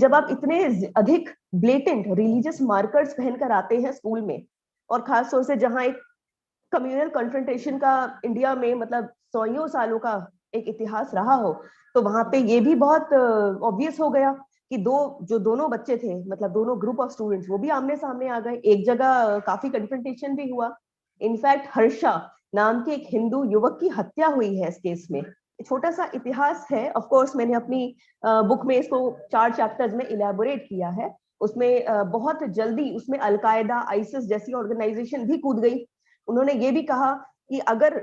जब आप इतने अधिक ब्लेटेंट रिलीजियस मार्कर्स पहनकर आते हैं स्कूल में, और खास तौर से जहां एक कम्युनल कॉन्फ्रंटेशन का इंडिया में मतलब 100 सालों का एक इतिहास रहा हो, तो वहां पे ये भी बहुत ऑब्वियस हो गया कि दोनों बच्चे थे, मतलब दोनों ग्रुप ऑफ स्टूडेंट्स, वो भी आमने सामने आ गए। एक जगह काफी कन्फ्रंटेशन भी हुआ। इनफैक्ट हर्षा नाम के एक हिंदू युवक की हत्या हुई है इस केस में। छोटा सा इतिहास है, ऑफ कोर्स मैंने अपनी बुक में इसको 4 चैप्टर्स में इलेबोरेट किया है। उसमें बहुत जल्दी उसमें अलकायदा, आईसिस जैसी ऑर्गेनाइजेशन भी कूद गई। उन्होंने ये भी कहा कि अगर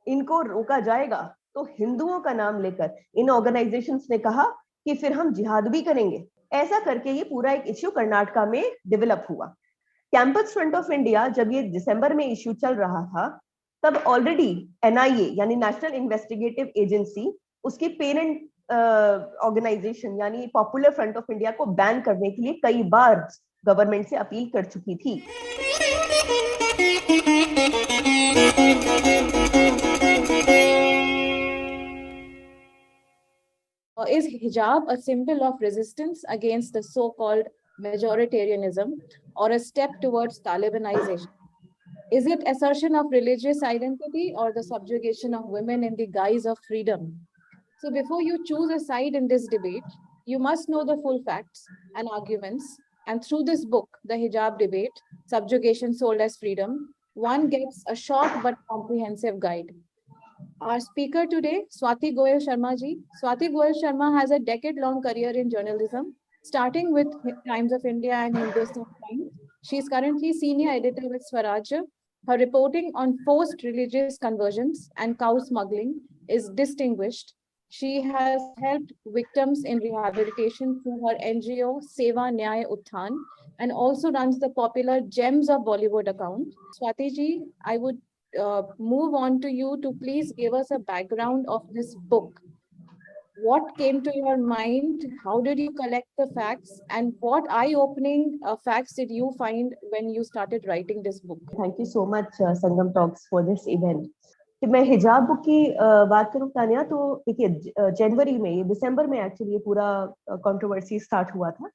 इनको रोका जाएगा तो हिंदुओं का नाम लेकर इन ऑर्गेनाइजेशंस ने कहा कि फिर हम जिहाद भी करेंगे। ऐसा करके ये पूरा एक इश्यू कर्नाटका में डेवलप हुआ। कैंपस फ्रंट ऑफ इंडिया जब ये दिसंबर में इश्यू चल रहा था, तब ऑलरेडी एनआईए यानी नेशनल इन्वेस्टिगेटिव एजेंसी उसकी पेरेंट ऑर्गेनाइजेशन यानी पॉपुलर फ्रंट ऑफ इंडिया को बैन करने के लिए कई बार गवर्नमेंट से अपील कर चुकी थी। Is hijab a symbol of resistance against the so-called majoritarianism or a step towards Talibanization? Is it assertion of religious identity or the subjugation of women in the guise of freedom? So before you choose a side in this debate, you must know the full facts and arguments. And through this book, The Hijab Debate, Subjugation Sold as Freedom, one gets a short but comprehensive guide. Our speaker today, Swati Goyal Sharma ji. Swati Goyal Sharma has a decade-long career in journalism, starting with Times of India and Hindustan Times. She is currently senior editor with Swaraj. Her reporting on forced religious conversions and cow smuggling is distinguished. She has helped victims in rehabilitation through her NGO Seva Nyay Utthan and also runs the popular Gems of Bollywood account. Swati ji, I would move on to you to please give us a background of this book. What came to your mind? How did you collect the facts? And what eye-opening facts did you find when you started writing this book? Thank you so much, Sangam Talks, for this event. कि मैं हिजाब book की बात करूं तानिया, तो देखिए जनवरी में, ये दिसंबर में एक्चुअली ये पूरा कंट्रोवर्सी स्टार्ट हुआ था।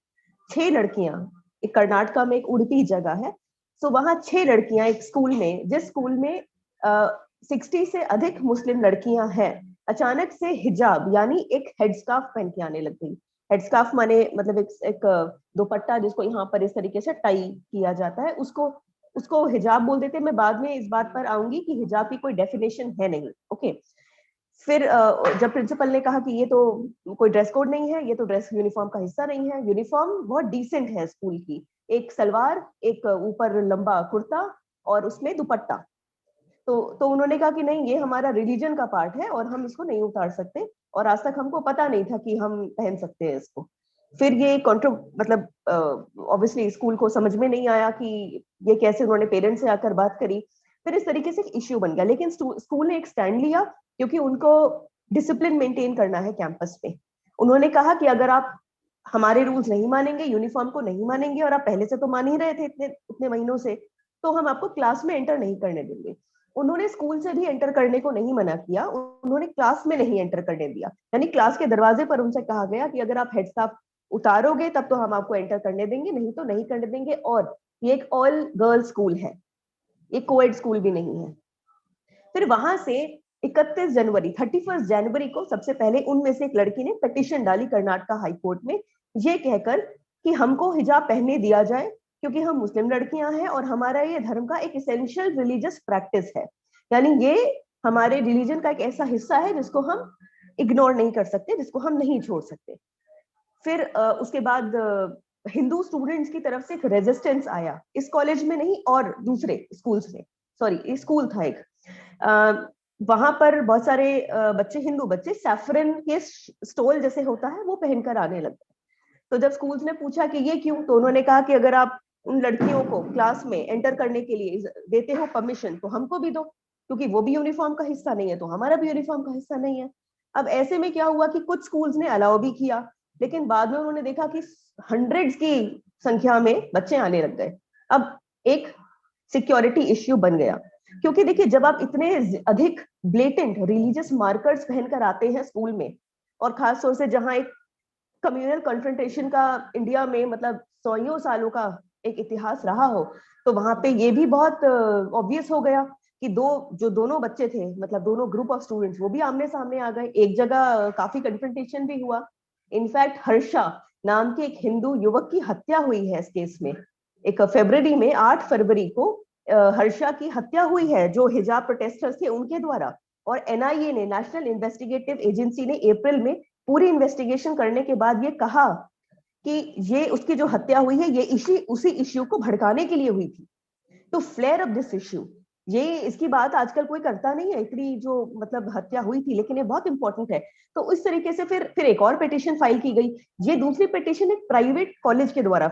6 लड़कियां, एक कर्नाटका में एक उड़पी जगह है, सो वहां 6 लड़कियां एक स्कूल में, जिस स्कूल में 60 से अधिक मुस्लिम लड़कियां हैं, अचानक से हिजाब यानी एक हेडस्कार्फ पहन के आने लग गई। हेडस्कार्फ माने मतलब एक दुपट्टा जिसको यहाँ पर इस तरीके से टाई किया जाता है, उसको हिजाब बोल देते हैं। मैं बाद में इस बात पर आऊंगी कि हिजाब की कोई डेफिनेशन है नहीं। ओके, फिर जब प्रिंसिपल ने कहा कि ये तो कोई ड्रेस कोड नहीं है, ये तो ड्रेस यूनिफॉर्म का हिस्सा नहीं है, यूनिफॉर्म बहुत डिसेंट है स्कूल की, एक सलवार, एक ऊपर लंबा कुर्ता और उसमें दुपट्टा। तो उन्होंने कहा कि नहीं, ये हमारा रिलीजन का पार्ट है और हम इसको नहीं उतार सकते, और आज तक हमको पता नहीं था कि हम पहन सकते हैं इसको। फिर ये मतलब ऑब्वियसली स्कूल को समझ में नहीं आया कि ये कैसे, उन्होंने पेरेंट्स से आकर बात करी, फिर इस तरीके से इश्यू बन गया। लेकिन स्कूल ने एक स्टैंड लिया, क्योंकि उनको डिसिप्लिन मेंटेन करना है कैंपस पे। उन्होंने कहा कि अगर आप हमारे रूल्स नहीं मानेंगे, यूनिफॉर्म को नहीं मानेंगे, और आप पहले से तो मान ही रहे थे इतने महीनों से, तो हम आपको क्लास में एंटर नहीं करने देंगे। उन्होंने स्कूल से भी एंटर करने को नहीं मना किया, उन्होंने क्लास में नहीं एंटर करने दिया। यानी क्लास के दरवाजे पर उनसे कहा गया कि अगर आप हेडस्कार्फ उतारोगे तब तो हम आपको एंटर करने देंगे, नहीं तो नहीं करने देंगे। और ये एक ऑल गर्ल्स स्कूल है, ये कोएड स्कूल भी नहीं है। फिर वहां से 31 जनवरी को सबसे पहले उनमें से एक लड़की ने पिटीशन डाली कर्नाटका हाई कोर्ट में, ये कहकर कि हमको हिजाब पहनने दिया जाए, क्योंकि हम मुस्लिम लड़कियां हैं और हमारा ये धर्म का एक एसेंशियल रिलीजियस प्रैक्टिस है। यानी ये हमारे रिलीजन का एक ऐसा हिस्सा है जिसको हम इग्नोर नहीं कर सकते, जिसको हम नहीं छोड़ सकते। फिर उसके बाद हिंदू स्टूडेंट्स की तरफ से एक रेजिस्टेंस आया, इस कॉलेज में नहीं और दूसरे स्कूल्स में, सॉरी स्कूल था एक, वहां पर बहुत सारे बच्चे, हिंदू बच्चे, सैफरन के स्टोल जैसे होता है वो पहनकर आने लगे। तो जब स्कूल्स ने पूछा कि ये क्यों, तो उन्होंने कहा कि अगर आप उन लड़कियों को क्लास में एंटर करने के लिए देते हो परमिशन, तो हमको भी दो, क्योंकि वो भी यूनिफॉर्म का हिस्सा नहीं है, तो हमारा भी यूनिफॉर्म का हिस्सा नहीं है। अब ऐसे में क्या हुआ कि कुछ स्कूल्स ने अलाउ भी किया, लेकिन बाद में उन्होंने देखा कि हंड्रेड्स की संख्या में बच्चे आने लग गए। अब एक सिक्योरिटी इश्यू बन गया, क्योंकि देखिए जब आप इतने अधिक ब्लेटेंट रिलीजियस मार्कर्स पहनकर आते हैं स्कूल में, और खास तौर से जहां एक कम्युनल कॉन्फ्रंटेशन का इंडिया में मतलब 100 सालों का एक इतिहास रहा हो, तो वहां पे ये भी बहुत ऑब्वियस हो गया कि दोनों बच्चे थे, मतलब दोनों ग्रुप ऑफ स्टूडेंट्स, वो भी आमने सामने आ गए। एक जगह काफी कन्फ्रंटेशन भी हुआ। इनफैक्ट हर्षा नाम के एक हिंदू युवक की हत्या हुई है इस केस में। एक फरवरी में 8 फरवरी को हर्षा की हत्या हुई है, जो हिजाब प्रोटेस्टर्स थे उनके द्वारा। और एनआईए ने, नेशनल इन्वेस्टिगेटिव एजेंसी ने अप्रैल में पूरी इन्वेस्टिगेशन करने के बाद ये कहा कि ये उसकी जो हत्या हुई है ये उसी इश्यू को भड़काने के लिए हुई थी, to flare up this issue. ये इसकी बात आजकल कोई करता नहीं है, इतनी जो मतलब हत्या हुई थी, लेकिन ये बहुत इंपॉर्टेंट है। तो इस तरीके से फिर एक और पिटीशन फाइल की गई। ये दूसरी पिटीशन एक प्राइवेट कॉलेज के द्वारा,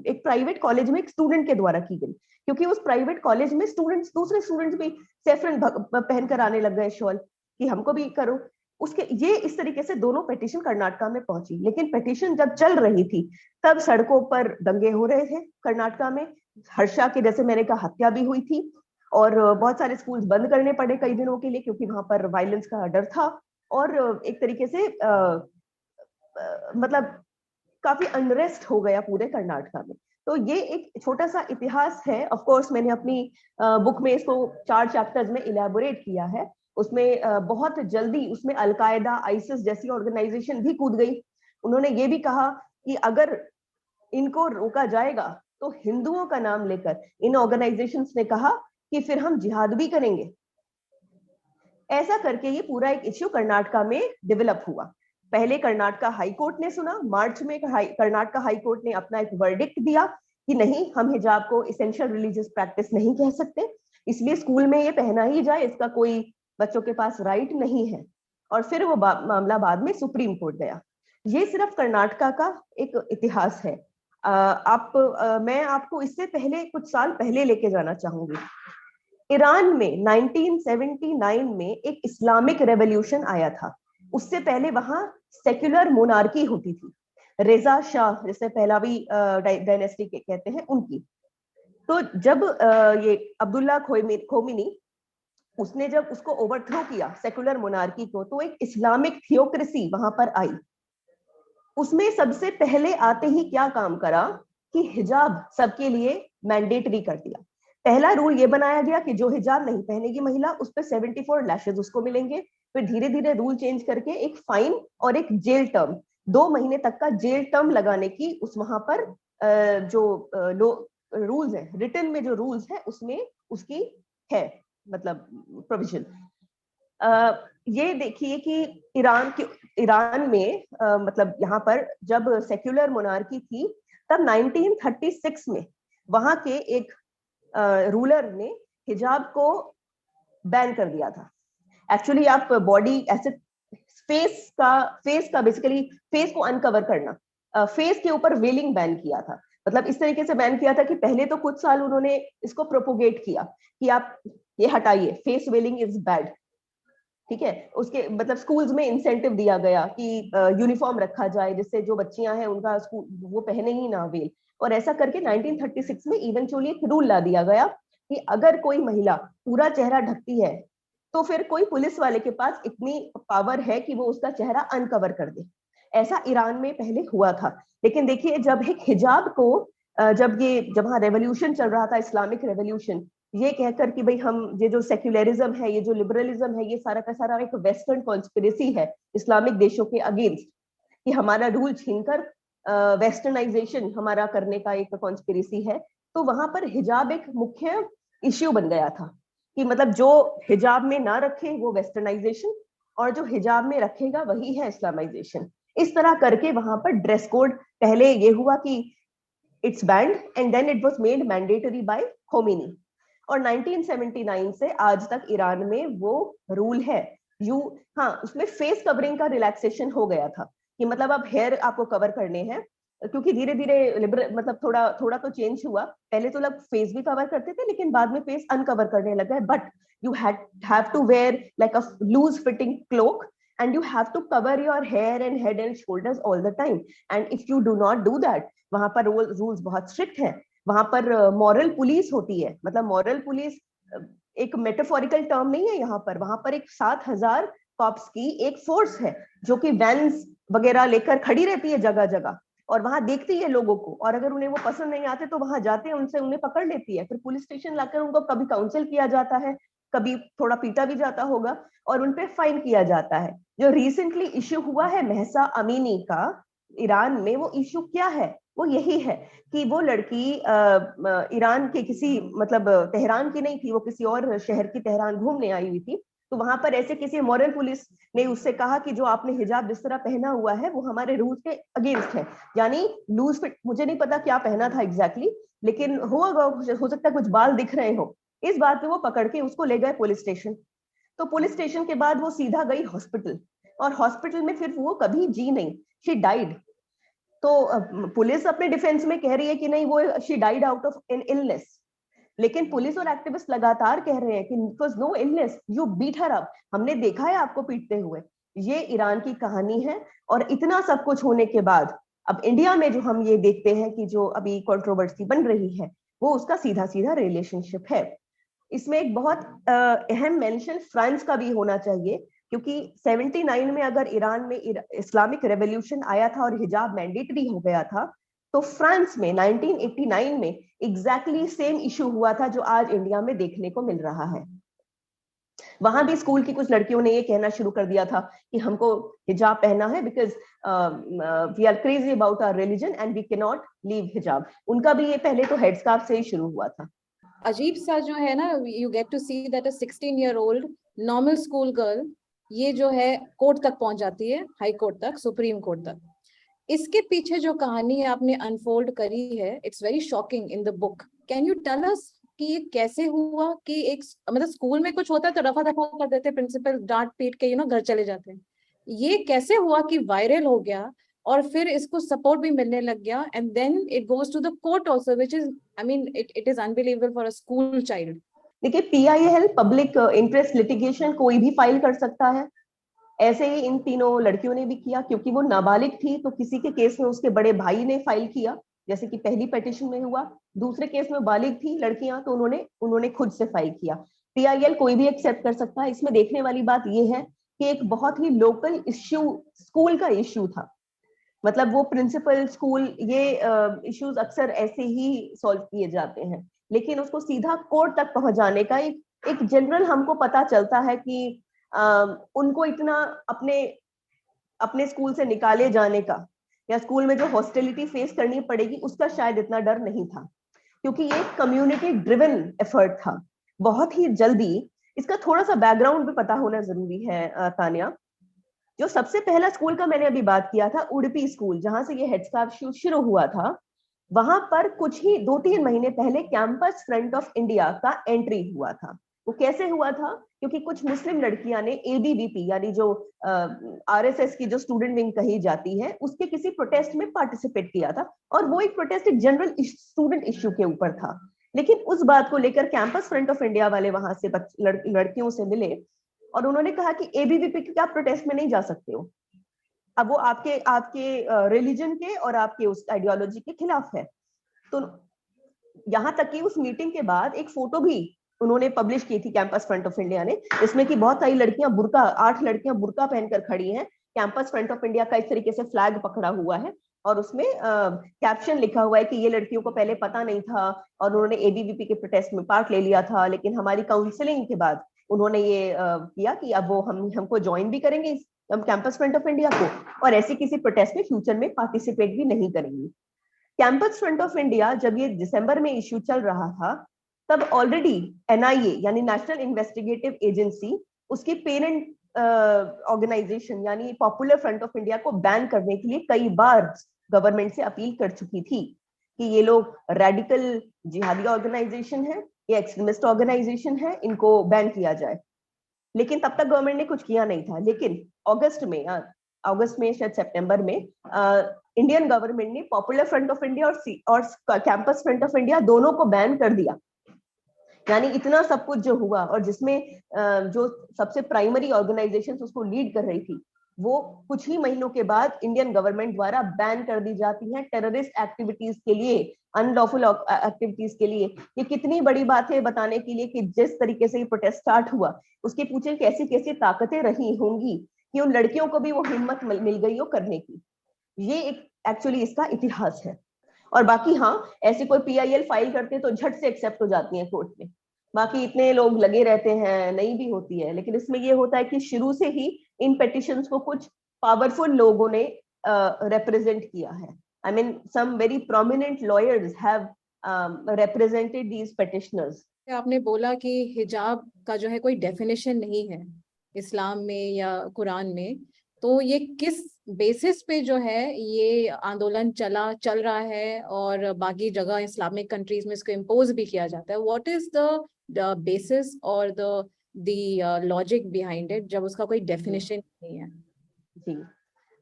एक प्राइवेट कॉलेज में एक स्टूडेंट के द्वारा की गई, क्योंकि उस प्राइवेट कॉलेज में दूसरे स्टूडेंट्स भी सेफरन पहनकर आने लग गए शॉल, कि हमको भी करो। उसके ये इस तरीके से दोनों पिटीशन कर्नाटका में पहुंची। लेकिन पिटीशन जब चल रही थी तब सड़कों पर दंगे हो रहे थे कर्नाटका में। हर्षा की, जैसे मैंने कहा, हत्या भी हुई थी, और बहुत सारे स्कूल्स बंद करने पड़े कई दिनों के लिए, क्योंकि वहां पर वायलेंस का डर था। और एक तरीके से मतलब काफी अनरेस्ट हो गया पूरे कर्नाटका में। तो ये एक छोटा सा इतिहास है। ऑफ कोर्स मैंने अपनी बुक में इसको 4 चैप्टर्स में इलेबोरेट किया है। उसमें बहुत जल्दी उसमें अलकायदा, आईसिस जैसी ऑर्गेनाइजेशन भी कूद गई। उन्होंने ये भी कहा कि अगर इनको रोका जाएगा तो हिंदुओं का नाम लेकर इन ऑर्गेनाइजेशंस ने कहा कि फिर हम जिहाद भी करेंगे। ऐसा करके ये पूरा एक इश्यू कर्नाटका में डेवलप हुआ। पहले कर्नाटका हाई कोर्ट ने सुना, मार्च में कर्नाटका हाई कोर्ट ने अपना एक वर्डिक्ट दिया कि नहीं, हम हिजाब को इसेंशियल रिलीजियस प्रैक्टिस नहीं कह सकते, इसलिए स्कूल में ये पहना ही जाए, इसका कोई बच्चों के पास राइट नहीं है। और फिर वो मामला बाद में सुप्रीम कोर्ट गया। ये सिर्फ कर्नाटका का एक इतिहास है। मैं आपको इससे पहले कुछ साल पहले लेके जाना चाहूंगी। ईरान में 1979 में एक इस्लामिक रेवोल्यूशन आया था। उससे पहले वहां सेक्युलर मोनार्की होती थी, रेजा शाह जिसे पहलावी डायनेस्टी कहते हैं उनकी। तो जब ये अब्दुल्ला खोमिनी उसने जब उसको ओवरथ्रो किया सेक्युलर मोनार्की को, तो एक इस्लामिक थियोक्रेसी वहां पर आई। उसमें सबसे पहले आते ही क्या काम करा कि हिजाब सबके लिए मैंडेटरी कर दिया। पहला रूल ये बनाया गया कि जो हिजाब नहीं पहनेगी महिला, उस पर 74 लैशेज उसको मिलेंगे। फिर धीरे धीरे रूल चेंज करके एक फाइन और एक जेल टर्म, 2 महीने तक का जेल टर्म लगाने की उस वहां पर जो रूल्स है, रिटन में जो रूल्स है उसमें उसकी है मतलब प्रोविजन। ये देखिए कि ईरान में मतलब यहाँ पर जब सेक्युलर मोनार्की थी तब 1936 में वहां के एक रूलर ने हिजाब को बैन कर दिया था। एक्चुअली आप बॉडी ऐसे फेस का बेसिकली फेस को अनकवर करना, फेस के ऊपर वेलिंग बैन किया था। मतलब इस तरीके से बैन किया था कि पहले तो कुछ साल उन्होंने इसको प्रोपोगेट किया कि आप ये हटाइए, फेस वेलिंग इज बैड, ठीक है। उसके मतलब स्कूल्स में इंसेंटिव दिया गया कि यूनिफॉर्म रखा जाए जिससे जो बच्चियां हैं उनका स्कूल वो पहने ही ना वेल। और ऐसा करके 1936 में इवेंचुअली एक रूल ला दिया गया कि अगर कोई महिला पूरा चेहरा ढकती है तो फिर कोई पुलिस वाले के पास इतनी पावर है कि वो उसका चेहरा अनकवर कर दे। ऐसा ईरान में पहले हुआ था। लेकिन देखिए जब एक हिजाब को जब वहां रेवोल्यूशन चल रहा था, इस्लामिक रेवोल्यूशन, ये कहकर कि भाई हम ये जो सेक्युलरिज्म है, ये जो लिबरलिज्म है, ये सारा का सारा एक वेस्टर्न कॉन्स्पिरेसी है इस्लामिक देशों के अगेंस्ट, कि हमारा रूल छीनकर वेस्टर्नाइजेशन हमारा करने का एक कॉन्स्पिरेसी है। तो वहां पर हिजाब एक मुख्य इश्यू बन गया था कि मतलब जो हिजाब में ना रखे वो वेस्टर्नाइजेशन, और जो हिजाब में रखेगा वही है इस्लामाइजेशन। इस तरह करके वहां पर ड्रेस कोड पहले ये हुआ कि it's banned and then it was made mandatory by Khomeini. और 1979 से आज तक ईरान में वो रूल है। हाँ, उसमें फेस कवरिंग का रिलैक्सेशन हो गया था कि मतलब अब हेयर आपको कवर करने हैं, क्योंकि धीरे धीरे लिबरल मतलब थोड़ा थोड़ा तो चेंज हुआ। पहले तो लोग फेस भी कवर करते थे, लेकिन बाद में फेस अनकवर करने लग गए। But you have to wear like a loose fitting cloak and you have to cover your hair and head and shoulders all the time, and if you do not do that, वहां पर rules बहुत strict है। वहां पर moral police होती है। मतलब moral police एक मेटाफोरिकल टर्म नहीं है यहाँ पर, वहां पर एक 7,000 कॉप्स की एक फोर्स है जो कि वैन्स वगैरह लेकर खड़ी रहती है जगह जगह और वहां देखती है लोगों को, और अगर उन्हें वो पसंद नहीं आते तो वहां जाते हैं, उनसे उन्हें पकड़ लेती है, फिर पुलिस स्टेशन लाकर उनको कभी काउंसिल किया जाता है, कभी थोड़ा पीटा भी जाता होगा और उनपे फाइन किया जाता है। जो रिसेंटली इश्यू हुआ है महसा अमीनी का ईरान में, वो इश्यू क्या है? वो यही है कि वो लड़की ईरान के किसी मतलब तेहरान की नहीं थी, वो किसी और शहर की तेहरान घूमने आई हुई थी। तो वहां पर ऐसे किसी मॉरल पुलिस ने उससे कहा कि जो आपने हिजाब जिस तरह पहना हुआ है वो हमारे रूल्स के अगेंस्ट है, यानी लूज फिट, मुझे नहीं पता क्या पहना था एग्जैक्टली, लेकिन हो सकता है कुछ बाल दिख रहे हो। इस बात पे वो पकड़ के उसको ले गए पुलिस स्टेशन। तो पुलिस स्टेशन के बाद वो सीधा गई हॉस्पिटल, और हॉस्पिटल में फिर वो कभी जी नहीं, शी डाइड। तो पुलिस अपने डिफेंस में कह रही है कि नहीं वो she died out of an illness, लेकिन पुलिस और एक्टिविस्ट लगातार कह रहे हैं कि it was no illness, you beat her up, हमने देखा है आपको पीटते हुए। ये ईरान की कहानी है। और इतना सब कुछ होने के बाद अब इंडिया में जो हम ये देखते हैं कि जो अभी कंट्रोवर्सी बन रही है वो उसका सीधा सीधा रिलेशनशिप है। इसमें एक बहुत अहम मेंशन फ्रांस का भी होना चाहिए, क्योंकि 79 में अगर ईरान में इस्लामिक रेवोल्यूशन आया था और हिजाब मैंडेटरी हो गया था, तो फ्रांस में 1989 में एग्जैक्टली सेम इशू हुआ था जो आज इंडिया में देखने को मिल रहा है। वहां भी स्कूल की कुछ लड़कियों ने ये कहना शुरू कर दिया था कि हमको हिजाब पहनना है because we are crazy about our religion and we can not leave hijab. उनका भी ये पहले तो हेडस्कार्फ से ही शुरू हुआ था। अजीब सा जो है ना, you get to see that a 16-year-old normal school girl ये जो है कोर्ट तक पहुंच जाती है, हाई कोर्ट तक, सुप्रीम कोर्ट तक। इसके पीछे जो कहानी आपने अनफोल्ड करी है, it's very shocking in the book. Can you tell us कि ये कैसे हुआ कि एक मतलब स्कूल में कुछ होता है तो रफा दफा कर देते, प्रिंसिपल डांट पीट के घर चले जाते हैं। ये कैसे हुआ कि वायरल हो गया और फिर इसको सपोर्ट भी मिलने लग गया, and then it goes to the court also, which is I mean it is unbelievable for a school child. देखिए, PIL पब्लिक इंटरेस्ट लिटिगेशन कोई भी फाइल कर सकता है। ऐसे ही इन तीनों लड़कियों ने भी किया, क्योंकि वो नाबालिग थी तो किसी के केस में उसके बड़े भाई ने फाइल किया, जैसे कि पहली पिटीशन में हुआ। दूसरे केस में बालिग थी लड़कियां तो उन्होंने खुद से फाइल किया। PIL कोई भी एक्सेप्ट कर सकता है। इसमें देखने वाली बात यह है कि एक बहुत ही लोकल इश्यू, स्कूल का इश्यू था, मतलब वो प्रिंसिपल स्कूल, ये इश्यूज अक्सर ऐसे ही सॉल्व किए जाते हैं, लेकिन उसको सीधा कोर्ट तक पहुंचाने का एक जनरल हमको पता चलता है कि उनको इतना अपने अपने स्कूल से निकाले जाने का या स्कूल में जो हॉस्टिलिटी फेस करनी पड़ेगी उसका शायद इतना डर नहीं था, क्योंकि ये कम्युनिटी ड्रिवन एफर्ट था। बहुत ही जल्दी, इसका थोड़ा सा बैकग्राउंड भी पता होना जरूरी है तानिया। जो सबसे पहला स्कूल का मैंने अभी बात किया था, उडुपी स्कूल, जहां से ये हेडस्कार्फ शुरू हुआ था, वहां पर कुछ ही 2-3 महीने पहले कैंपस फ्रंट ऑफ इंडिया का एंट्री हुआ था। वो कैसे हुआ था? क्योंकि कुछ मुस्लिम लड़कियां ने ABVP यानी जो RSS की जो स्टूडेंट विंग कही जाती है, उसके किसी प्रोटेस्ट में पार्टिसिपेट किया था, और वो एक प्रोटेस्ट एक जनरल स्टूडेंट इश्यू के ऊपर था। लेकिन उस बात को लेकर कैंपस फ्रंट ऑफ इंडिया वाले वहां से लड़कियों से मिले और उन्होंने कहा कि ABVP के आप प्रोटेस्ट में नहीं जा सकते हो। अब वो आपके आपके रिलीजन के और आपके उस आइडियोलॉजी के खिलाफ है। तो यहाँ तक कि उस मीटिंग के बाद एक फोटो भी उन्होंने पब्लिश की थी कैंपस फ्रंट ऑफ इंडिया ने, इसमें कि बहुत सारी लड़कियां बुर्का, 8 लड़कियां बुर्का पहनकर खड़ी हैं, कैंपस फ्रंट ऑफ इंडिया का इस तरीके से फ्लैग पकड़ा हुआ है और उसमें कैप्शन लिखा हुआ है कि ये लड़कियों को पहले पता नहीं था और उन्होंने ABVP के प्रोटेस्ट में पार्ट ले लिया था, लेकिन हमारी काउंसलिंग के बाद उन्होंने ये किया कि अब वो हमको ज्वाइन भी करेंगे हम कैंपस फ्रंट ऑफ इंडिया को, और ऐसे किसी प्रोटेस्ट में फ्यूचर में पार्टिसिपेट भी नहीं करेंगी। कैंपस फ्रंट ऑफ इंडिया जब ये दिसंबर में इश्यू चल रहा था, तब ऑलरेडी NIA यानी नेशनल इन्वेस्टिगेटिव एजेंसी उसकी पेरेंट ऑर्गेनाइजेशन यानी पॉपुलर फ्रंट ऑफ इंडिया को बैन करने के लिए कई बार गवर्नमेंट से अपील कर चुकी थी कि ये लोग रेडिकल जिहादी ऑर्गेनाइजेशन है, ये एक्सट्रीमिस्ट ऑर्गेनाइजेशन है, इनको बैन किया जाए। लेकिन तब तक गवर्नमेंट ने कुछ किया नहीं था। लेकिन अगस्त में शायद सितंबर में इंडियन गवर्नमेंट ने पॉपुलर फ्रंट ऑफ इंडिया और कैंपस फ्रंट ऑफ इंडिया दोनों को बैन कर दिया। यानी इतना सब कुछ जो हुआ, और जिसमें जो सबसे प्राइमरी ऑर्गेनाइजेशन उसको लीड कर रही थी वो कुछ ही महीनों के बाद इंडियन गवर्नमेंट द्वारा बैन कर दी जाती हैं टेररिस्ट एक्टिविटीज के लिए, अनलॉफुल एक्टिविटीज के लिए। ये कितनी बड़ी बात है बताने के लिए कि जिस तरीके से ये प्रोटेस्ट स्टार्ट हुआ उसके पीछे कैसी कैसी ताकतें रही होंगी कि उन लड़कियों को भी वो हिम्मत मिल गई हो करने की। ये एक एक्चुअली इसका इतिहास है। और बाकी हाँ, ऐसे कोई PIL फाइल करते हैं तो झट से एक्सेप्ट हो जाती है कोर्ट में, बाकी इतने लोग लगे रहते हैं, नहीं भी होती है। लेकिन इसमें ये होता है कि शुरू से ही इन पेटिशंस को कुछ पावरफुल लोगों ने रिप्रेजेंट किया है। I mean some very prominent lawyers have represented these petitioners. आपने बोला कि हिजाब का जो है कोई डेफिनेशन नहीं है इस्लाम में या कुरान में, तो ये किस बेसिस पे जो है ये आंदोलन चल रहा है और बाकी जगह इस्लामिक कंट्रीज में इसको इम्पोज भी किया जाता है? व्हाट इज द बेसिस और द लॉजिक बिहाइंड इट जब उसका कोई डेफिनेशन नहीं है? जी,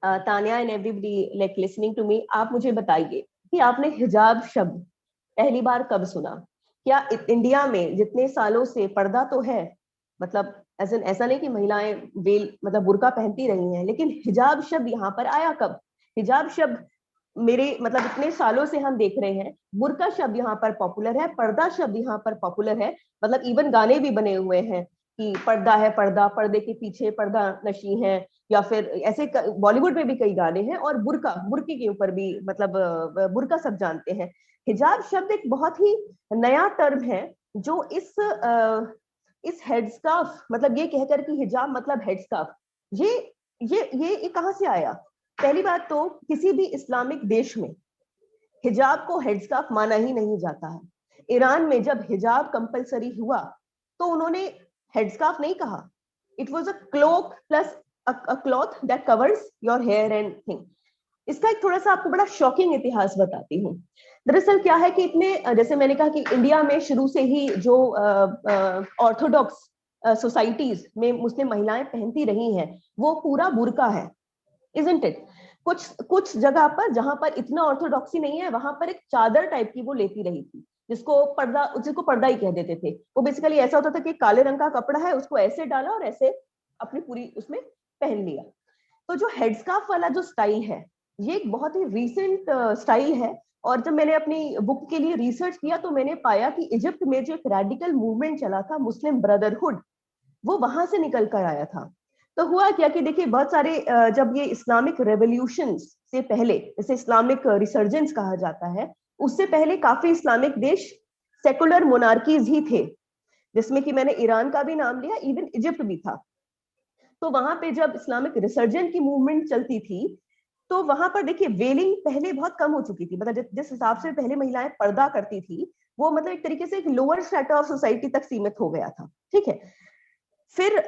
Tania and everybody like listening to me, आप मुझे बताइए कि आपने हिजाब शब्द पहली बार कब सुना? क्या इंडिया में जितने सालों से पर्दा तो है, मतलब ऐसा नहीं कि महिलाएं वेल मतलब बुर्का पहनती रही हैं, लेकिन हिजाब शब्द यहाँ पर आया कब? हिजाब शब्द मेरे मतलब इतने सालों से हम देख रहे हैं, बुर्का शब्द यहाँ पर पॉपुलर है, पर्दा शब्द यहाँ पर पॉपुलर है। मतलब इवन गाने भी बने हुए हैं कि पर्दा है पर्दा, पर्दे के पीछे पर्दा नशी है, या फिर ऐसे बॉलीवुड में भी कई गाने हैं। और बुर्का, बुर्के के ऊपर भी मतलब बुर्का सब जानते हैं। हिजाब शब्द एक बहुत ही नया टर्म है जो इस हेडस्कार्फ, मतलब ये कहकर कि हिजाब मतलब हेडस्कार्फ, ये कहां से आया? पहली बात तो किसी भी इस्लामिक देश में हिजाब को हेडस्कार्फ माना ही नहीं जाता है। ईरान में जब हिजाब कंपलसरी हुआ तो उन्होंने हेडस्कार्फ नहीं कहा, it was a cloak plus a cloth that covers your hair and thing. इसका एक थोड़ा सा आपको बड़ा शॉकिंग इतिहास बताती हूँ। दरअसल क्या है कि इतने, जैसे मैंने कहा कि इंडिया में शुरू से ही जो ऑर्थोडॉक्स सोसाइटीज में मुस्लिम महिलाएं पहनती रही हैं वो पूरा बुर्का है, इजंट इट? कुछ जगह पर जहां पर इतना ऑर्थोडॉक्सी नहीं है वहां पर एक चादर टाइप की वो लेती रही थी जिसको पर्दा ही कह देते थे। वो बेसिकली ऐसा होता था कि काले रंग का कपड़ा है, उसको ऐसे डाला और ऐसे अपनी पूरी उसमें पहन लिया। तो जो हेडस्कार्फ वाला जो स्टाइल है ये एक बहुत ही रीसेंट स्टाइल है। और जब मैंने अपनी बुक के लिए रिसर्च किया तो मैंने पाया कि इजिप्ट में जो एक रेडिकल मूवमेंट चला था, मुस्लिम ब्रदरहुड, वो वहां से निकल कर आया था। तो हुआ क्या कि देखिए बहुत सारे जब ये इस्लामिक रेवोल्यूशन से पहले, जैसे इस्लामिक रिसर्जेंस कहा जाता है, उससे पहले काफी इस्लामिक देश सेकुलर मोनार्कीज ही थे, जिसमें कि मैंने ईरान का भी नाम लिया, इवन इजिप्ट भी था। तो वहां पे जब इस्लामिक रिसर्जेंट की मूवमेंट चलती थी तो वहां पर देखिए वेलिंग पहले बहुत कम हो चुकी थी। मतलब जिस हिसाब से पहले महिलाएं पर्दा करती थी वो मतलब एक तरीके से एक लोअर स्ट्रेटा ऑफ सोसाइटी तक सीमित हो गया था, ठीक है। फिर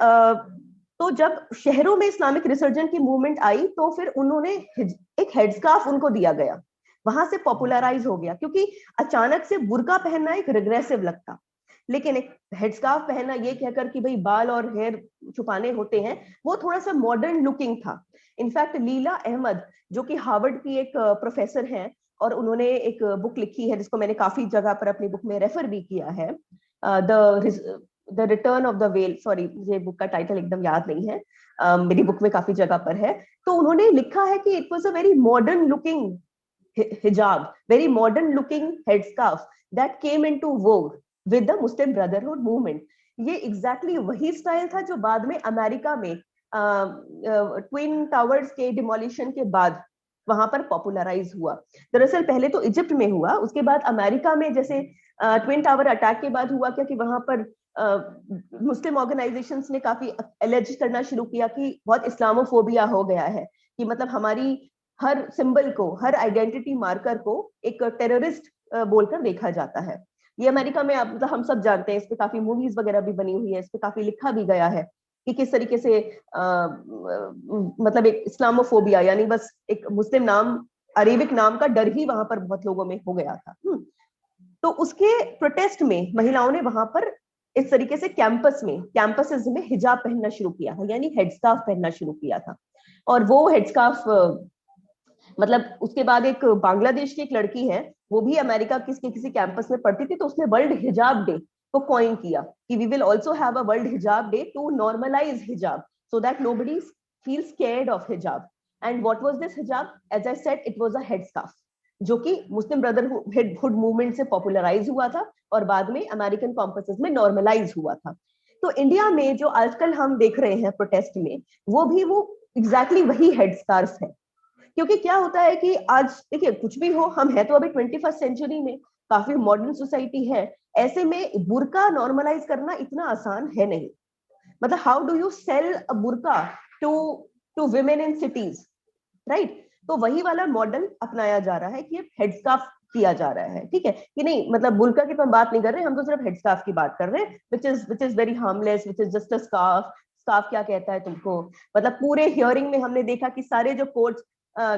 तो जब शहरों में इस्लामिक रिसर्जेंट की मूवमेंट आई तो फिर उन्होंने एक हेडस्कार्फ उनको दिया गया, वहां से पॉपुलराइज हो गया, क्योंकि अचानक से बुर्का पहनना एक रिग्रेसिव लगता, लेकिन एक हेडस्कार्फ पहनना ये कहकर कि भाई बाल और हेयर छुपाने होते हैं, वो थोड़ा सा मॉडर्न लुकिंग था। इनफैक्ट लीला अहमद जो कि हार्वर्ड की एक प्रोफेसर हैं और उन्होंने एक बुक लिखी है जिसको मैंने काफी जगह पर अपनी बुक में रेफर भी किया है, the return of the well, sorry मुझे बुक का टाइटल एकदम याद नहीं है, मेरी बुक में काफी जगह पर है। तो उन्होंने लिखा है कि it was a very modern looking hijab, very modern looking headscarf that came into vogue with the Muslim Brotherhood movement. ये exactly वही स्टाइल था जो बाद में अमेरिका में ट्विन टावर्स के डिमोलिशन के बाद वहां पर पॉपुलराइज हुआ। दरअसल पहले तो इजिप्ट में हुआ, उसके बाद अमेरिका में जैसे ट्विन टावर अटैक के बाद हुआ क्या कि वहां पर मुस्लिम ऑर्गेनाइजेशंस ने काफी एलिज करना शुरू किया कि बहुत इस्लामोफोबिया हो गया है, कि मतलब हमारी हर सिंबल को, हर आइडेंटिटी मार्कर को एक टेररिस्ट बोलकर देखा जाता है। ये अमेरिका में मतलब हम सब जानते हैं, इस पे काफी मूवीज वगैरह भी बनी हुई है, इस पे काफी लिखा भी गया है कि किस तरीके से मतलब एक इस्लामोफोबिया यानी बस एक मुस्लिम नाम, अरेबिक नाम का डर ही वहां पर बहुत लोगों में हो गया था। तो उसके प्रोटेस्ट में महिलाओं ने वहां पर इस तरीके से कैंपसेस में हिजाब पहनना शुरू किया था, यानी हेडस्कार्फ पहनना शुरू किया था। और वो हेडस्कार्फ मतलब उसके बाद एक बांग्लादेश की एक लड़की है, वो भी अमेरिका किसी कैंपस में पढ़ती थी, तो उसने वर्ल्ड हिजाब डे को कॉइन किया कि we will also have a world hijab day to normalise hijab so that nobody feel scared of hijab. And what was this hijab? As I said, it was a headscarf, जो कि मुस्लिम brotherhood movement से popularise हुआ था और बाद में American कॉम्पसेस में normalise हुआ था. तो इंडिया में जो आजकल हम देख रहे हैं प्रोटेस्ट में, वो एग्जैक्टली वही हेडस्कार्फ है. क्योंकि क्या होता है कि आज देखिए, कुछ भी हो, हम है तो अभी 21st सेंचुरी में, काफी मॉडर्न सोसाइटी है. ऐसे में बुर्का नॉर्मलाइज करना इतना आसान है नहीं. मतलब how do you sell a burqa to women in cities, right? तो वही वाला मॉडल अपनाया जा रहा है कि हेडस्कार्फ किया जा रहा है. ठीक है कि नहीं? मतलब बुर्का की तो हम बात नहीं कर रहे, हम तो सिर्फ हेडस्कार्फ की बात कर रहे हैं, which is very harmless, which is just a scarf. Scarf क्या कहता है तुमको? मतलब पूरे हियरिंग में हमने देखा कि सारे जो कोर्ट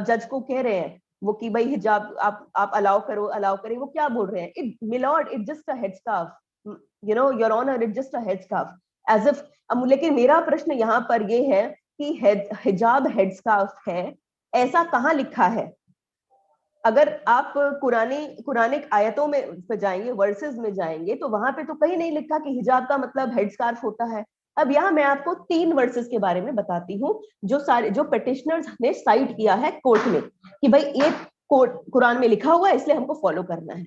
जज को कह रहे हैं वो कि भाई हिजाब आप अलाउ करें, वो क्या बोल रहे हैं? It milord, it just a headscarf, you know, your honour, it just a headscarf. As if. लेकिन मेरा प्रश्न यहाँ पर ये है कि हिजाब हेडस्कार्फ है, ऐसा कहाँ लिखा है? अगर आप कुरानिक आयतों में जाएंगे, वर्सेस में जाएंगे, तो वहां पे तो कहीं नहीं लिखा कि हिजाब का मतलब हेडस्कार्फ होता है. अब यहाँ मैं आपको 3 वर्सेस के बारे में बताती हूँ जो पिटिशनर्स ने साइट किया है कोर्ट में कि भाई ये कुरान में लिखा हुआ है, इसलिए हमको फॉलो करना है.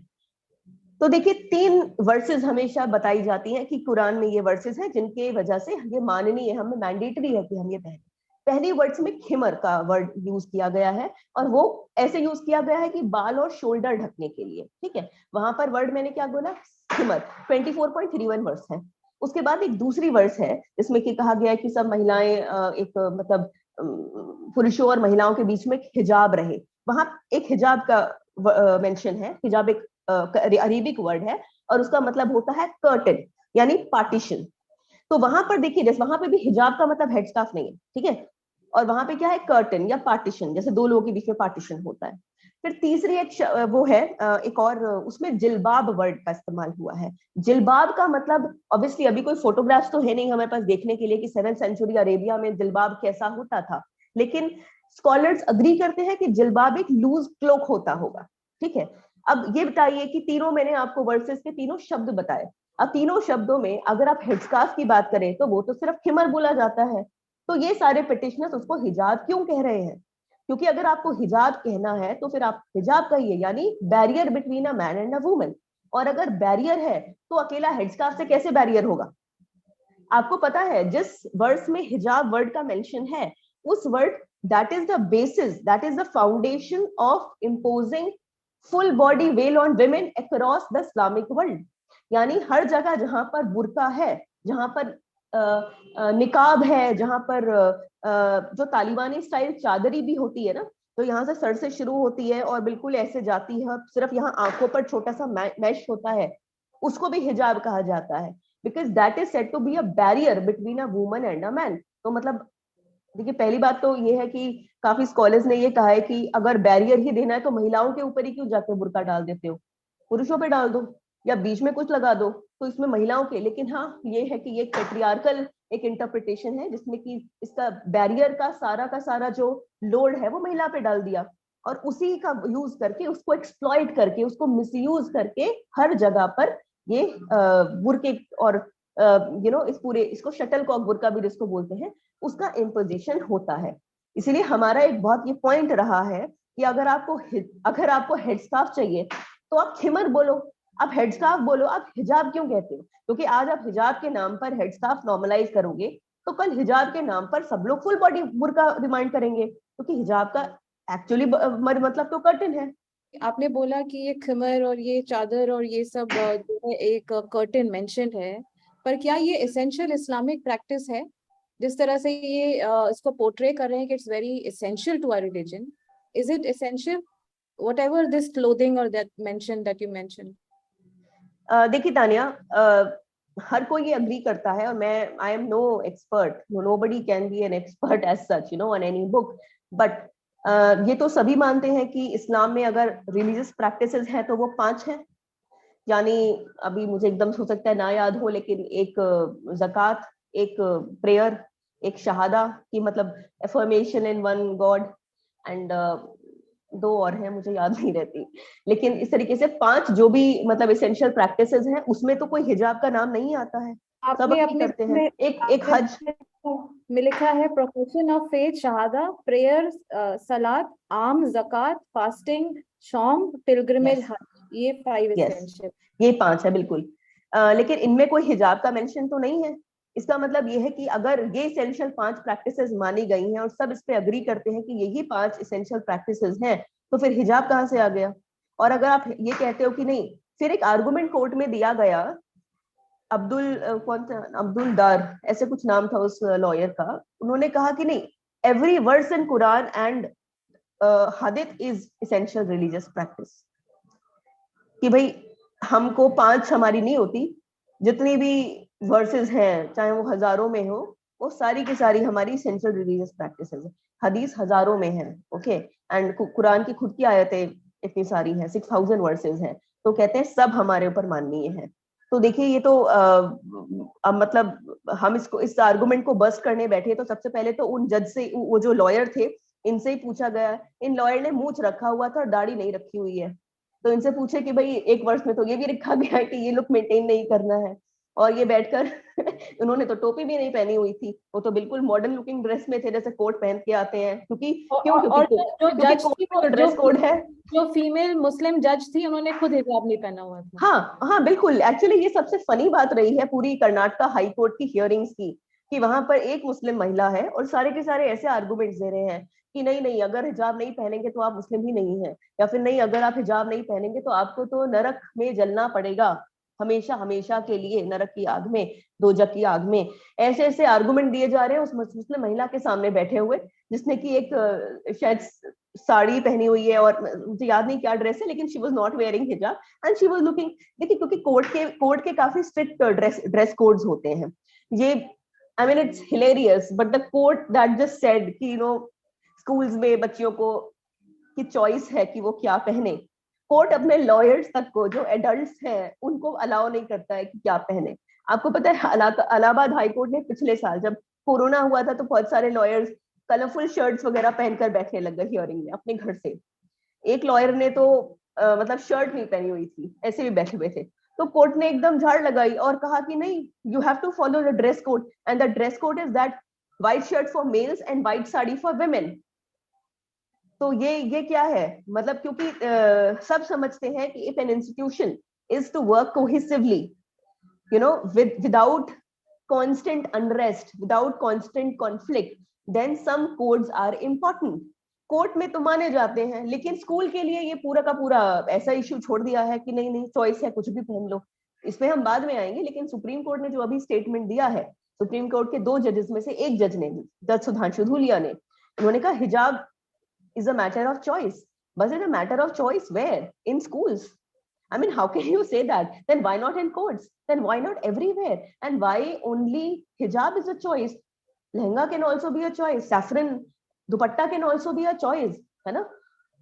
तो देखिए, 3 वर्सेस हमेशा बताई जाती हैं कि कुरान में ये वर्सेस हैं जिनके वजह से ये माननीय है, हमें मैंडेटरी है कि हम ये पहने. पहली वर्ड्स में खिमर का वर्ड यूज किया गया है, और वो ऐसे यूज किया गया है कि बाल और शोल्डर ढकने के लिए. ठीक है, वहां पर वर्ड मैंने क्या बोला? खिमर. 24.31 वर्स है. उसके बाद एक दूसरी वर्स है जिसमें कि कहा गया है कि सब महिलाएं एक मतलब पुरुषों और महिलाओं के बीच में हिजाब रहे. वहां एक हिजाब का मेंशन है. हिजाब एक अरेबिक वर्ड है और उसका मतलब होता है कर्टन, यानी पार्टीशन. तो वहां पर देखिए, जैसे वहां पे भी हिजाब का मतलब हेडस्कार्फ नहीं है, ठीक है, और वहां पे क्या है? कर्टन या पार्टीशन, जैसे 2 लोगों के बीच में पार्टीशन होता है. फिर तीसरी एक वो है एक और, उसमें जिलबाब वर्ड का इस्तेमाल हुआ है. जिलबाब का मतलब ऑब्वियसली अभी कोई फोटोग्राफ्स तो है नहीं हमारे पास देखने के लिए कि 7th सेंचुरी अरेबिया में जिलबाब कैसा होता था, लेकिन स्कॉलर्स अग्री करते हैं कि जिलबाब एक लूज क्लोक होता होगा. ठीक है, अब ये बताइए कि तीनों मैंने आपको वर्सेस के तीनों शब्द बताए. अब तीनों शब्दों में अगर आप हेडस्कार्फ की बात करें तो वो तो सिर्फ खिमर बोला जाता है. तो ये सारे पिटिशनर्स उसको हिजाब क्यों कह रहे हैं? क्योंकि अगर आपको हिजाब कहना है तो फिर आप हिजाब कहिए, यानी barrier between a man and a woman. और अगर बैरियर है तो अकेला हेडस्कार्फ से कैसे बैरियर होगा? आपको पता है जिस वर्ड्स में हिजाब वर्ड का मेंशन है, उस word, that is the basis, that is the foundation of imposing full body well on women across the Islamic world. यानी हर जगह जहां पर बुर्का है, जहां पर निकाब है, जहां पर जो तालिबानी स्टाइल चादरी भी होती है ना, तो यहाँ से सर से शुरू होती है और बिल्कुल ऐसे जाती है, सिर्फ यहाँ आंखों पर छोटा सा मैश होता है, उसको भी हिजाब कहा जाता है. Because that is said to be a barrier between a woman and a man. तो मतलब देखिए, पहली बात तो ये है कि काफी स्कॉलर्स ने ये कहा है कि अगर बैरियर ही देना है तो महिलाओं के ऊपर ही क्यों जाके बुर्का डाल देते हो? पुरुषों पे डाल दो या बीच में कुछ लगा दो, तो इसमें महिलाओं के. लेकिन हाँ, ये है कि ये पेट्रियार्कल एक इंटरप्रिटेशन है जिसमें कि इसका बैरियर का सारा जो लोड है वो महिला पे डाल दिया, और उसी का यूज करके, उसको एक्सप्लॉइट करके, उसको मिसयूज करके हर जगह पर ये बुर्के और इस पूरे, इसको शटल कॉक बुर्का भी जिसको बोलते हैं, उसका इम्पोजिशन होता है. इसीलिए हमारा एक बहुत ये पॉइंट रहा है कि अगर आपको हेडस्कार्फ चाहिए तो आप खिमर बोलो, आप हेडस्कार्फ बोलो, आप हिजाब क्यों कहते हो? क्योंकि आज आप हिजाब के नाम पर हेडस्कार्फ नॉर्मलाइज करोगे तो कल हिजाब के नाम पर सब लोग फुल बॉडी बुर्का रिमाइंड करेंगे, क्योंकि हिजाब का एक्चुअली मतलब तो कर्टन है. आपने बोला कि ये खिमर और ये चादर और ये सब जो है एक कर्टन मेंशन है, पर क्या ये एसेंशियल इस्लामिक प्रैक्टिस है? जिस तरह से ये इसको पोर्ट्रे कर रहे हैं कि it's very essential to our religion, is it essential whatever this clothing or that you mentioned? देखिए तानिया, हर कोई ये अग्री करता है, और मैं, I am no expert, nobody can be an expert as such on any book, but ये तो सभी मानते हैं कि इस्लाम में अगर रिलीजियस प्रैक्टिसेस हैं तो वो 5 हैं. यानी अभी मुझे एकदम हो सकता है ना याद हो, लेकिन एक ज़कात, एक प्रेयर, एक शहादा की मतलब affirmation in one God, and 2 और हैं, मुझे याद नहीं रहती. लेकिन इस तरीके से 5 जो भी मतलब एसेंशियल प्रैक्टिसेस हैं, उसमें तो कोई हिजाब का नाम नहीं आता है. सब आपने अग्री अपने करते हैं. एक हज, में लिखा है profession of faith Shahada, prayer, सलात, आम, जक़ात, फास्टिंग, शौम, पिलग्रिमेज, Yes. हज, ये 5 Yes. एसेंशियल। ये 5 है बिल्कुल। लेकिन इनमें कोई हिजाब का मेंशन तो नहीं है। इसका मतलब ये है कि अगर ये इसेंशियल 5 प्रैक्टिसेस मानी गई हैं और सब इस पे अग्री करते हैं कि यही 5 इसेंशियल प्रैक्टिसेस हैं, तो फिर हिजाब कहाँ से आ गया? और अगर आप ये कहते हो कि नहीं, फिर एक आर्गुमेंट कोर्ट में दिया गया, अब्दुल दार ऐसे कुछ नाम था उस लॉयर का, उन्होंने कहा कि नहीं, every verse in Quran and Hadith is essential religious practice. कि भाई हमको 5 हमारी नहीं होती, जितनी भी वर्सेस हैं चाहे वो हजारों में हो, वो सारी की सारी हमारी इसेंशियल रिलीजियस प्रैक्टिसेस है। हदीस हजारों में है, ओके, एंड कुरान की खुद की आयतें इतनी सारी हैं, 6000 वर्सेस हैं, तो कहते हैं सब हमारे ऊपर माननीय है। तो देखिए ये तो मतलब हम इसको इस आर्गुमेंट को बस्ट करने बैठे तो सबसे पहले तो उन जज से, वो जो लॉयर थे, इनसे ही पूछा गया। इन लॉयर ने मूंछ रखा हुआ था और दाढ़ी नहीं रखी हुई है, तो इनसे पूछे कि भाई एक वर्ष में तो ये भी लिखा गया है कि ये लुक मेंटेन नहीं करना है, और ये बैठकर उन्होंने तो टोपी भी नहीं पहनी हुई थी, वो तो बिल्कुल मॉडर्न लुकिंग ड्रेस में थे, जैसे कोट पहन के आते हैं, क्योंकि क्यों क्योंकि और जो क्योंकि जज कोर्ट थी, में वो जो ड्रेस कोड है। जो फीमेल मुस्लिम जज थी, उन्होंने खुद हिजाब नहीं पहना हुआ था। हाँ हाँ बिल्कुल, एक्चुअली ये सबसे फनी बात रही है पूरी कर्नाटका हाई कोर्ट की हियरिंग्स की, कि वहां पर एक मुस्लिम महिला है और सारे के सारे ऐसे आर्गुमेंट्स दे रहे हैं कि नहीं नहीं, अगर हिजाब नहीं पहनेंगे तो आप मुस्लिम ही नहीं है, या फिर नहीं, अगर आप हिजाब नहीं पहनेंगे तो आपको तो नरक में जलना पड़ेगा, हमेशा हमेशा के लिए नरक की आग में, दोजख की आग में। ऐसे ऐसे आर्गुमेंट दिए जा रहे हैं उस मुस्लिम महिला के सामने बैठे हुए, जिसने की एक शायद साड़ी पहनी हुई है, और मुझे याद नहीं क्या ड्रेस है, लेकिन शी वाज नॉट वेयरिंग हिजाब एंड शी वाज लुकिंग। देखिए क्योंकि कोर्ट के काफी स्ट्रिक्ट ड्रेस कोड्स होते हैं, ये I mean it's hilarious, but the court that just said कि स्कूल्स में बच्चियों को की चॉइस है कि वो क्या पहने, कोर्ट अपने लॉयर्स तक को, जो एडल्ट्स हैं, उनको अलाउ नहीं करता है कि क्या पहने। आपको पता है इलाहाबाद हाई कोर्ट ने पिछले साल जब कोरोना हुआ था, तो बहुत सारे लॉयर्स कलरफुल शर्ट्स वगैरह पहनकर बैठने लग गए हियरिंग में अपने घर से। एक लॉयर ने तो मतलब शर्ट नहीं पहनी हुई थी, ऐसे भी बैठे हुए थे, तो कोर्ट ने एकदम झाड़ लगाई और कहा कि नहीं, you have to follow the dress code, and the dress code is that white shirt for males and white sari for women. तो ये क्या है, मतलब क्योंकि सब समझते हैं कि if an institution is to work cohesively, without constant unrest, without constant conflict, then some codes are important. Court में तो माने जाते हैं, लेकिन स्कूल के लिए ये पूरा का पूरा ऐसा इश्यू छोड़ दिया है कि नहीं नहीं, चॉइस है, कुछ भी पहन लो। इसमें हम बाद में आएंगे, लेकिन सुप्रीम कोर्ट ने जो अभी स्टेटमेंट दिया है, सुप्रीम कोर्ट के 2 जजेस में से एक जज ने, जज सुधांशु धूलिया ने, उन्होंने कहा हिजाब is a matter of choice. But it's a matter of choice where? In schools. I mean, how can you say that? Then why not in courts? Then why not everywhere? And why only hijab is a choice? Lehenga can also be a choice. Saffron dupatta can also be a choice. है ना?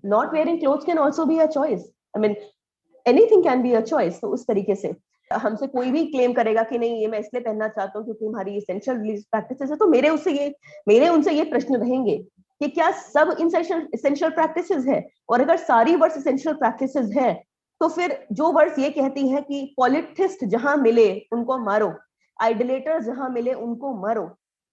Not wearing clothes can also be a choice. I mean, anything can be a choice. तो उस तरीके से हमसे कोई भी claim करेगा कि नहीं ये मैं इसलिए पहनना चाहता हूँ क्योंकि हमारी एसेंशियल रिलीजियस प्रैक्टिसेस है, तो मेरे उनसे ये प्रश्न रहेंगे कि क्या सब एसेंशियल प्रैक्टिसेस है, और अगर सारी वर्ड्स एसेंशियल प्रैक्टिसेस है, तो फिर जो वर्ड्स ये कहती हैं कि पॉलिथिस्ट जहां मिले उनको मारो, आइडोलेटर्स जहां मिले उनको मारो,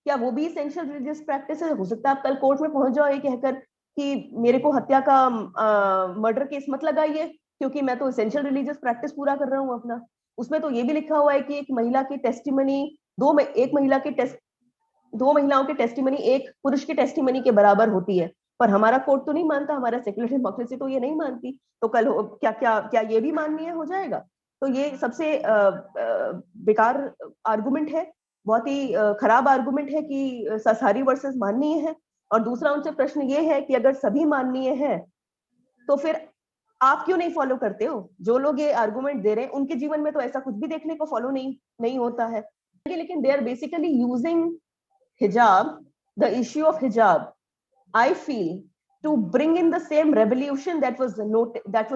क्या वो भी एसेंशियल रिलीजियस प्रैक्टिस है? हो सकता है आप कल कोर्ट में पहुंच जाओ ये कहकर कि मेरे को हत्या का मर्डर केस मत लगाइए, क्योंकि मैं तो एसेंशियल रिलीजियस प्रैक्टिस पूरा कर रहा हूँ अपना। उसमें तो ये भी लिखा हुआ है कि एक महिला की टेस्टिमनी दो महिलाओं की टेस्टिमनी एक पुरुष की टेस्टिमनी के बराबर होती है, पर हमारा कोर्ट तो नहीं मानता, हमारा सेक्युलर डेमोक्रेसी तो ये नहीं मानती, तो कल क्या क्या क्या ये भी माननीय हो जाएगा? तो ये सबसे बेकार आर्गुमेंट है, बहुत ही खराब आर्गुमेंट है कि सारी वर्सेस माननीय है। और दूसरा उनसे प्रश्न ये है कि अगर सभी माननीय है, तो फिर आप क्यों नहीं फॉलो करते हो? जो लोग ये आर्गुमेंट दे रहे हैं उनके जीवन में तो ऐसा कुछ भी देखने को फॉलो नहीं होता है, लेकिन they are basically using hijab, the issue of hijab, I feel, to bring in the same revolution that was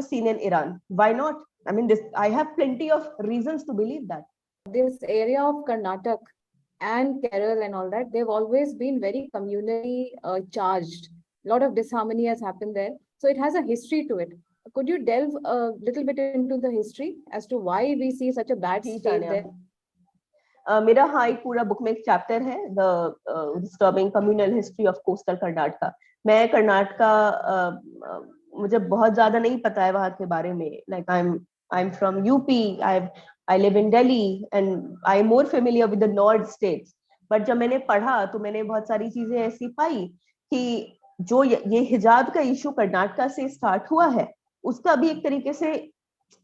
seen in Iran. Why not? I mean, I have plenty of reasons to believe that. This area of Karnataka and Kerala and all that, they've always been very communally charged. A lot of disharmony has happened there. So it has a history to it. Could you delve a little bit into the history as to why we see such a bad state there? मेरा हाँ एक पूरा book में एक chapter है the disturbing communal history of coastal Karnataka. मैं कर्नाटका मुझे बहुत ज्यादा नहीं पता है वहाँ के बारे में, like I am from UP, I live in Delhi and I am more familiar with the north states. But जब मैंने पढ़ा तो मैंने बहुत सारी चीजें ऐसी पाई कि जो ये हिजाब का इशू कर्नाटका से स्टार्ट हुआ है उसका भी एक तरीके से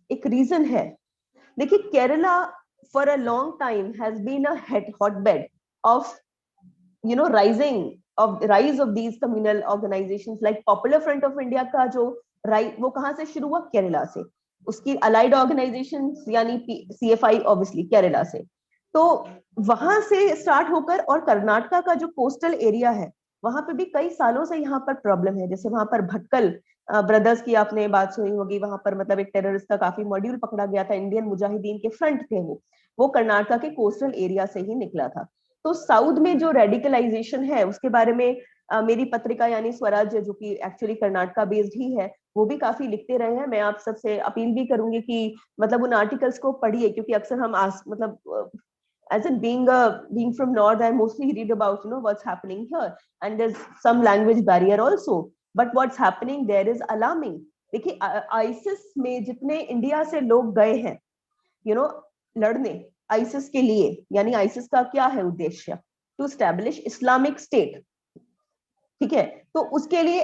एक रीजन है। देखिए Kerala for a long time has been a hotbed of rise of these communal organizations like Popular Front of India का जो वो कहाँ से शुरू हुआ? केरला से। उसकी अलाइड ऑर्गेनाइजेशंस यानी CFI ऑब्वियसली केरला से। तो वहां से स्टार्ट होकर और कर्नाटका का जो कोस्टल एरिया है वहां पे भी कई सालों से यहाँ पर प्रॉब्लम है। जैसे वहां पर भटकल ब्रदर्स की आपने बात सुनी होगी, वहां पर मतलब एक टेररिस्ट का काफी मॉड्यूल पकड़ा गया था, इंडियन मुजाहिदीन के फ्रंट थे वो कर्नाटका के कोस्टल एरिया से ही निकला था। तो साउथ में जो रेडिकलाइजेशन है उसके बारे में मेरी पत्रिका यानी स्वराज जो कि एक्चुअली कर्नाटका बेस्ड ही है वो भी काफी लिखते रहे हैं। मैं आप सबसे अपील भी करूंगी कि मतलब उन आर्टिकल्स को पढ़िए, क्योंकि अक्सर हम मतलब as in being from north, I mostly read about what's happening here, and there's some language barrier also, but what's happening there is alarming. देखिए आईसिस में जितने इंडिया से लोग गए हैं लड़ने आईसिस के लिए, यानी आईसिस का क्या है उद्देश्य? टू स्टैब्लिश इस्लामिक स्टेट, ठीक है? तो उसके लिए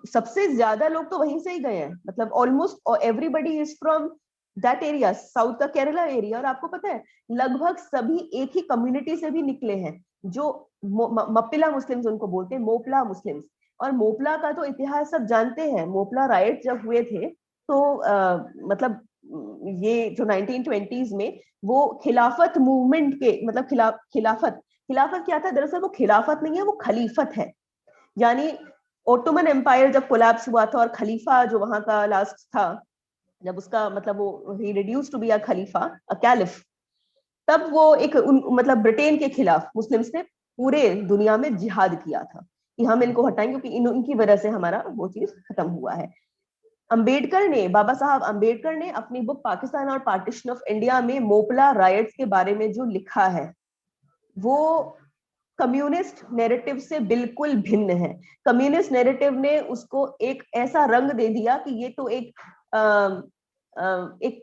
सबसे ज्यादा लोग तो वहीं से ही गए हैं, मतलब almost everybody is from that area, south का केरला एरिया। और आपको पता है लगभग सभी एक ही कम्युनिटी से भी निकले हैं, जो मप्पिला मुस्लिम्स उनको बोलते हैं, मोपला मुस्लिम्स। और मोपला का तो इतिहास सब जानते हैं। मोपला राइट जब हुए थे तो मतलब ये जो 1920s में वो खिलाफत मूवमेंट के मतलब खिलाफत क्या था? दरअसल वो खिलाफत नहीं है, वो खलीफत है। यानी ओटोमन एम्पायर जब कोलैप्स हुआ था और खलीफा जो वहां का लास्ट था, जब उसका मतलब वो ही reduce to be a khalifa, a caliph, तब वो एक मतलब ब्रिटेन के खिलाफ मुस्लिम्स ने पूरे दुनिया में जिहाद किया था कि हम इनको हटाएंगे, क्योंकि इनकी वजह से हमारा वो चीज खत्म हुआ है। अंबेडकर ने, बाबा साहब अंबेडकर ने अपनी बुक पाकिस्तान और पार्टीशन ऑफ इंडिया में मोपला राइट्स के बारे में जो लिखा है वो कम्युनिस्ट नैरेटिव से बिल्कुल भिन्न है। कम्युनिस्ट नैरेटिव ने उसको एक ऐसा रंग दे दिया कि ये तो एक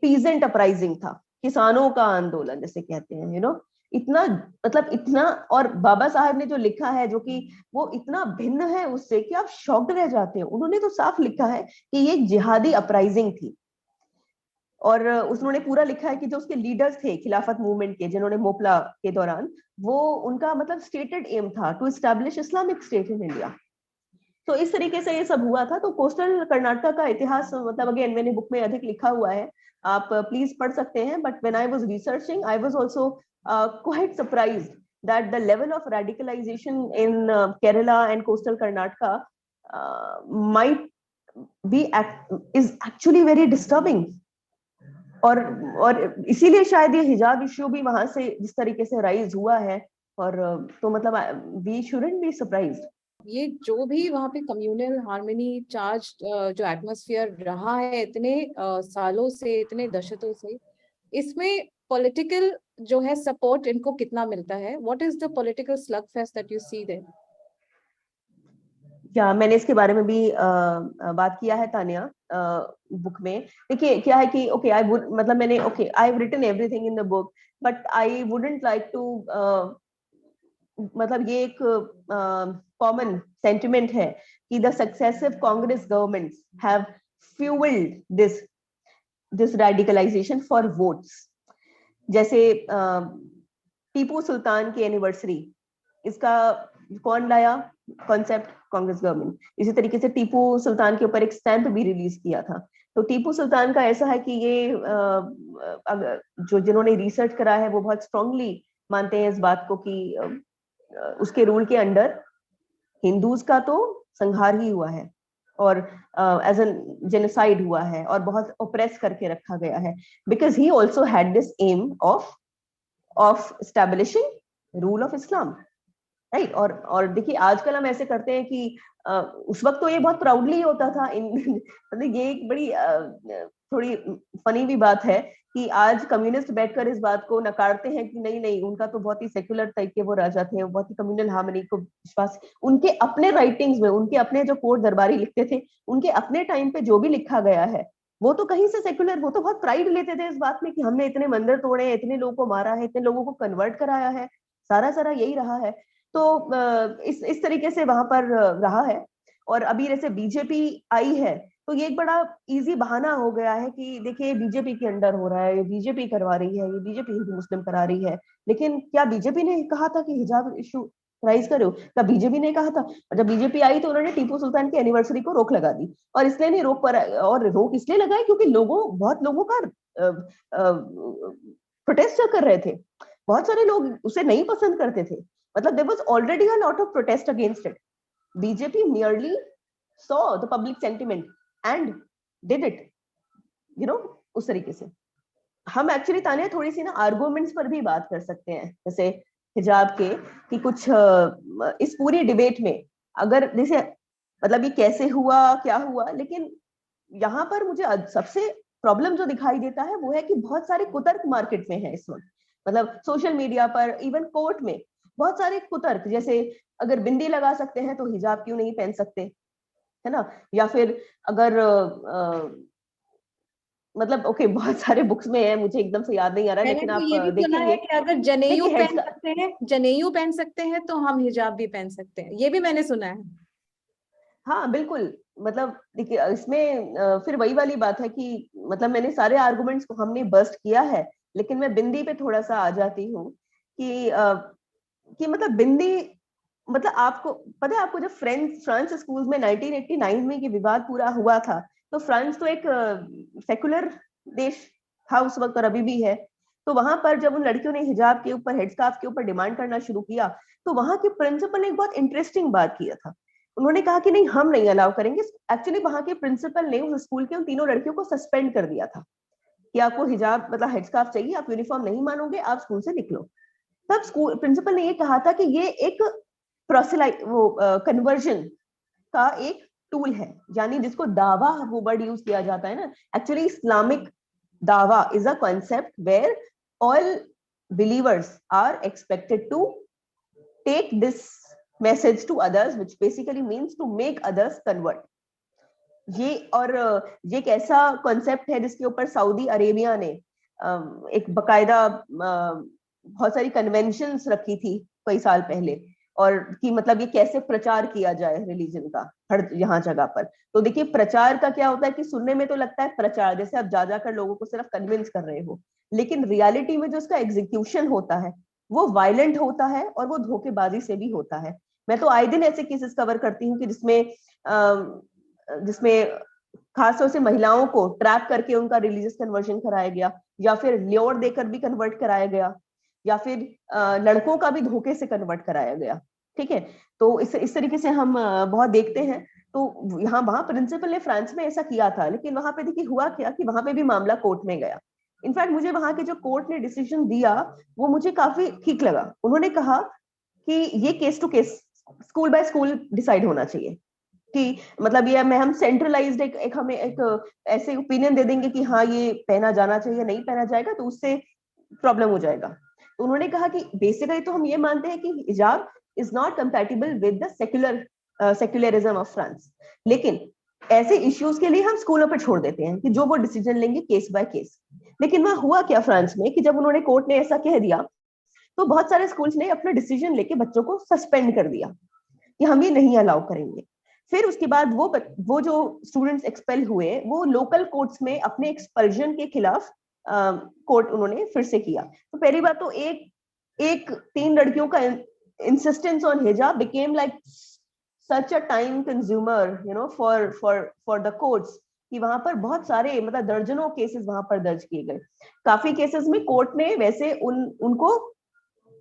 पीजेंट अपराइजिंग था, किसानों का आंदोलन जिसे कहते हैं, इतना मतलब इतना। और बाबा साहब ने जो लिखा है जो कि वो इतना भिन्न है उससे कि आप शॉक्ड रह जाते हैं। उन्होंने तो साफ लिखा है कि ये जिहादी अपराइजिंग थी। और उन्होंने पूरा लिखा है कि जो उसके लीडर्स थे खिलाफत मूवमेंट के, जिन्होंने मोपला के दौरान, वो उनका मतलब स्टेटेड एम था to establish Islamic state in India. तो इस तरीके से ये सब हुआ था। तो कोस्टल कर्नाटका का इतिहास मतलब अगेन मैंने बुक में अधिक लिखा हुआ है, आप प्लीज पढ़ सकते हैं। But when I was researching I was also quite surprised that the level of radicalization in Kerala and coastal Karnataka might be is actually very disturbing. और इसीलिए शायद ये हिजाब इश्यू भी वहां से जिस तरीके से राइज हुआ है। और तो मतलब वी शुडंट बी सरप्राइज्ड। ये जो भी वहाँ पे कम्युनल हार्मनी चार्ज जो एटमॉस्फेयर रहा है इतने सालों से, इतने दशकों से, इसमें पॉलिटिकल जो है सपोर्ट इनको कितना मिलता है? What is the political slugfest that you see there? क्या मैंने इसके बारे में भी बात किया है तानिया बुक में। देखिए क्या है कि ओके आई वुड मतलब मैंने okay I have written everything in the book, but I wouldn't like to मतलब ये एक कॉमन सेंटिमेंट है कि the successive Congress governments have fuelled this radicalisation for votes. जैसे टीपू सुल्तान की एनिवर्सरी, इसका कौन लाया कॉन्सेप्ट? कांग्रेस गवर्नमेंट। इसी तरीके से टीपू सुल्तान के ऊपर एक स्टैंप भी रिलीज किया था। तो टीपू सुल्तान का ऐसा है कि ये जो जिन्होंने रिसर्च करा है वो बहुत स्ट्रांगली मानते हैं इस बात को कि उसके रूल के अंडर हिंदूज का तो संहार ही हुआ है और एज एन जेनोसाइड हुआ है और बहुत ओप्रेस करके रखा गया है, because he also had this aim of establishing rule of Islam, right. और देखिए आजकल हम ऐसे करते हैं कि उस वक्त तो ये बहुत प्राउडली होता था। मतलब ये एक बड़ी थोड़ी फनी भी बात है कि आज कम्युनिस्ट बैठकर इस बात को नकारते हैं कि नहीं नहीं, उनका तो बहुत ही सेक्युलर टाइप के वो राजा थे, बहुत ही कम्युनल हार्मनी को विश्वास, उनके अपने राइटिंग्स में, उनके अपने जो कोर्ट दरबारी लिखते थे, उनके अपने टाइम पे जो भी लिखा गया है वो तो कहीं से सेक्युलर, वो तो बहुत प्राइड लेते थे इस बात में कि हमने इतने मंदिर तोड़े हैं, इतने लोगों को मारा है, इतने लोगों को कन्वर्ट कराया है, सारा सारा यही रहा है। तो इस तरीके से वहां पर रहा है। और अभी जैसे बीजेपी आई है तो ये एक बड़ा इजी बहाना हो गया है कि देखिए बीजेपी के अंडर हो रहा है, ये बीजेपी करवा रही है, ये बीजेपी हिंदू मुस्लिम करा रही है। लेकिन क्या बीजेपी ने कहा था कि हिजाब इशू राइज करो? क्या बीजेपी ने कहा था? और जब बीजेपी आई तो उन्होंने टीपू सुल्तान की एनिवर्सरी को रोक लगा दी। और इसलिए नहीं रोक पर, और रोक इसलिए लगाई क्योंकि बहुत लोगों का प्रोटेस्ट कर रहे थे, बहुत सारे लोग उसे नहीं पसंद करते थे, मतलब there was already a lot of protest against it. BJP merely saw the public sentiment and did it, उस तरीके से। हम एक्चुअली तानिया थोड़ी सी ना आर्गुमेंट्स पर भी बात कर सकते हैं, जैसे हिजाब के, कि कुछ इस पूरी डिबेट में अगर जैसे मतलब ये कैसे हुआ क्या हुआ, लेकिन यहाँ पर मुझे सबसे प्रॉब्लम जो दिखाई देता है वो है कि बहुत सारे कुतर्क मार्केट में है इस वक्त, मतलब सोशल मीडिया पर, इवन कोर्ट में बहुत सारे कुतर्क, जैसे अगर बिंदी लगा सकते हैं तो हिजाब क्यों नहीं पहन सकते, है ना? या फिर अगर मतलब ओके बहुत सारे बुक्स में है, मुझे एकदम से याद नहीं आ रहा, मैंने लेकिन तो आप ये भी सुना देखेंगे। है कि अगर जनेयू देखिए पहन सकते हैं, जनेयू पहन सकते हैं तो हम हिजाब भी पहन सकते हैं, ये भी मैंने सुना है। हाँ बिल्कुल, मतलब देखिए इसमें फिर वही वाली बात है कि मतलब मैंने सारे आर्गुमेंट्स को हमने बस्ट किया है, लेकिन मैं बिंदी पे थोड़ा सा आ जाती हूँ कि मतलब बिंदी, मतलब आपको पता है, आपको जब फ्रांस स्कूल में 1989 में ये विवाद पूरा हुआ था, तो फ्रांस तो एक सेकुलर देश था उस वक्त और अभी भी है। तो वहां पर जब उन लड़कियों ने हिजाब के ऊपर, हेडस्कार्फ के ऊपर डिमांड करना शुरू किया, तो वहां के प्रिंसिपल ने एक बहुत इंटरेस्टिंग बात किया था। उन्होंने कहा कि नहीं हम नहीं अलाउ करेंगे। एक्चुअली वहां के प्रिंसिपल ने उस स्कूल के उन तीनों लड़कियों को सस्पेंड कर दिया था कि आपको हिजाब मतलब हेडस्कार्फ चाहिए, आप यूनिफॉर्म नहीं मानोगे, आप स्कूल से निकलो। तब स्कूल प्रिंसिपल ने ये कहा था कि ये एक प्रोसेलाइट वो कन्वर्जन का एक टूल है, यानी जिसको दावा वो वर्ड यूज किया जाता है ना, एक्चुअली इस्लामिक दावा is a concept where all believers are expected to take this message to others, which basically means to make others convert। ये और ये एक ऐसा कॉन्सेप्ट है जिसके ऊपर सऊदी अरेबिया ने एक बकायदा बहुत सारी कन्वेंशंस रखी थी कई साल पहले, और कि मतलब ये कैसे प्रचार किया जाए रिलीजन का हर यहाँ जगह पर। तो देखिए प्रचार का क्या होता है कि सुनने में तो लगता है प्रचार जैसे आप जा जाकर लोगों को सिर्फ कन्विंस कर रहे हो, लेकिन रियलिटी में जो इसका एग्जीक्यूशन होता है वो वायलेंट होता है और वो धोखेबाजी से भी होता है। मैं तो आए दिन ऐसे केसेस कवर करती हूँ कि जिसमें खासतौर से महिलाओं को ट्रैप करके उनका रिलीजियस कन्वर्जन कराया गया, या फिर ल्योर देकर भी कन्वर्ट कराया गया, या फिर लड़कों का भी धोखे से कन्वर्ट कराया गया। ठीक है, तो इस तरीके से हम बहुत देखते हैं। तो यहाँ वहां प्रिंसिपल ने फ्रांस में ऐसा किया था, लेकिन वहां पे देखिए हुआ क्या कि वहां पे भी मामला कोर्ट में गया। इनफैक्ट मुझे वहां के जो कोर्ट ने डिसीजन दिया वो मुझे काफी ठीक लगा। उन्होंने कहा कि ये case to case, school by school decide होना चाहिए कि मतलब ये हम सेंट्रलाइज्ड एक हमें एक ऐसे ओपिनियन दे देंगे कि हाँ ये पहना जाना चाहिए, नहीं पहना जाएगा तो उससे प्रॉब्लम हो जाएगा। तो उन्होंने कहा कि बेसिकली तो हम ये मानते हैं कि hijab is not compatible with the secularism of France, लेकिन ऐसे इश्यूज के लिए हम स्कूलों पर छोड़ देते हैं कि जो वो डिसीजन लेंगे केस बाय केस। लेकिन वहां हुआ क्या फ्रांस में कि जब उन्होंने कोर्ट ने ऐसा कह दिया तो बहुत सारे स्कूल्स ने अपना डिसीजन लेके बच्चों को सस्पेंड कर दिया कि हम ये नहीं अलाउ करेंगे। फिर उसके बाद वो जो स्टूडेंट्स एक्सपेल हुए वो लोकल कोर्ट्स में अपने एक्सपल्जन के खिलाफ कोर्ट उन्होंने फिर से किया। तो पहली बात तो एक 3 लड़कियों का इंसिस्टेंस ऑन हिजाब became like such a time consumer for the courts, कि वहां पर बहुत सारे मतलब दर्जनों केसेस वहां पर दर्ज किए गए। काफी केसेस में कोर्ट ने वैसे उनको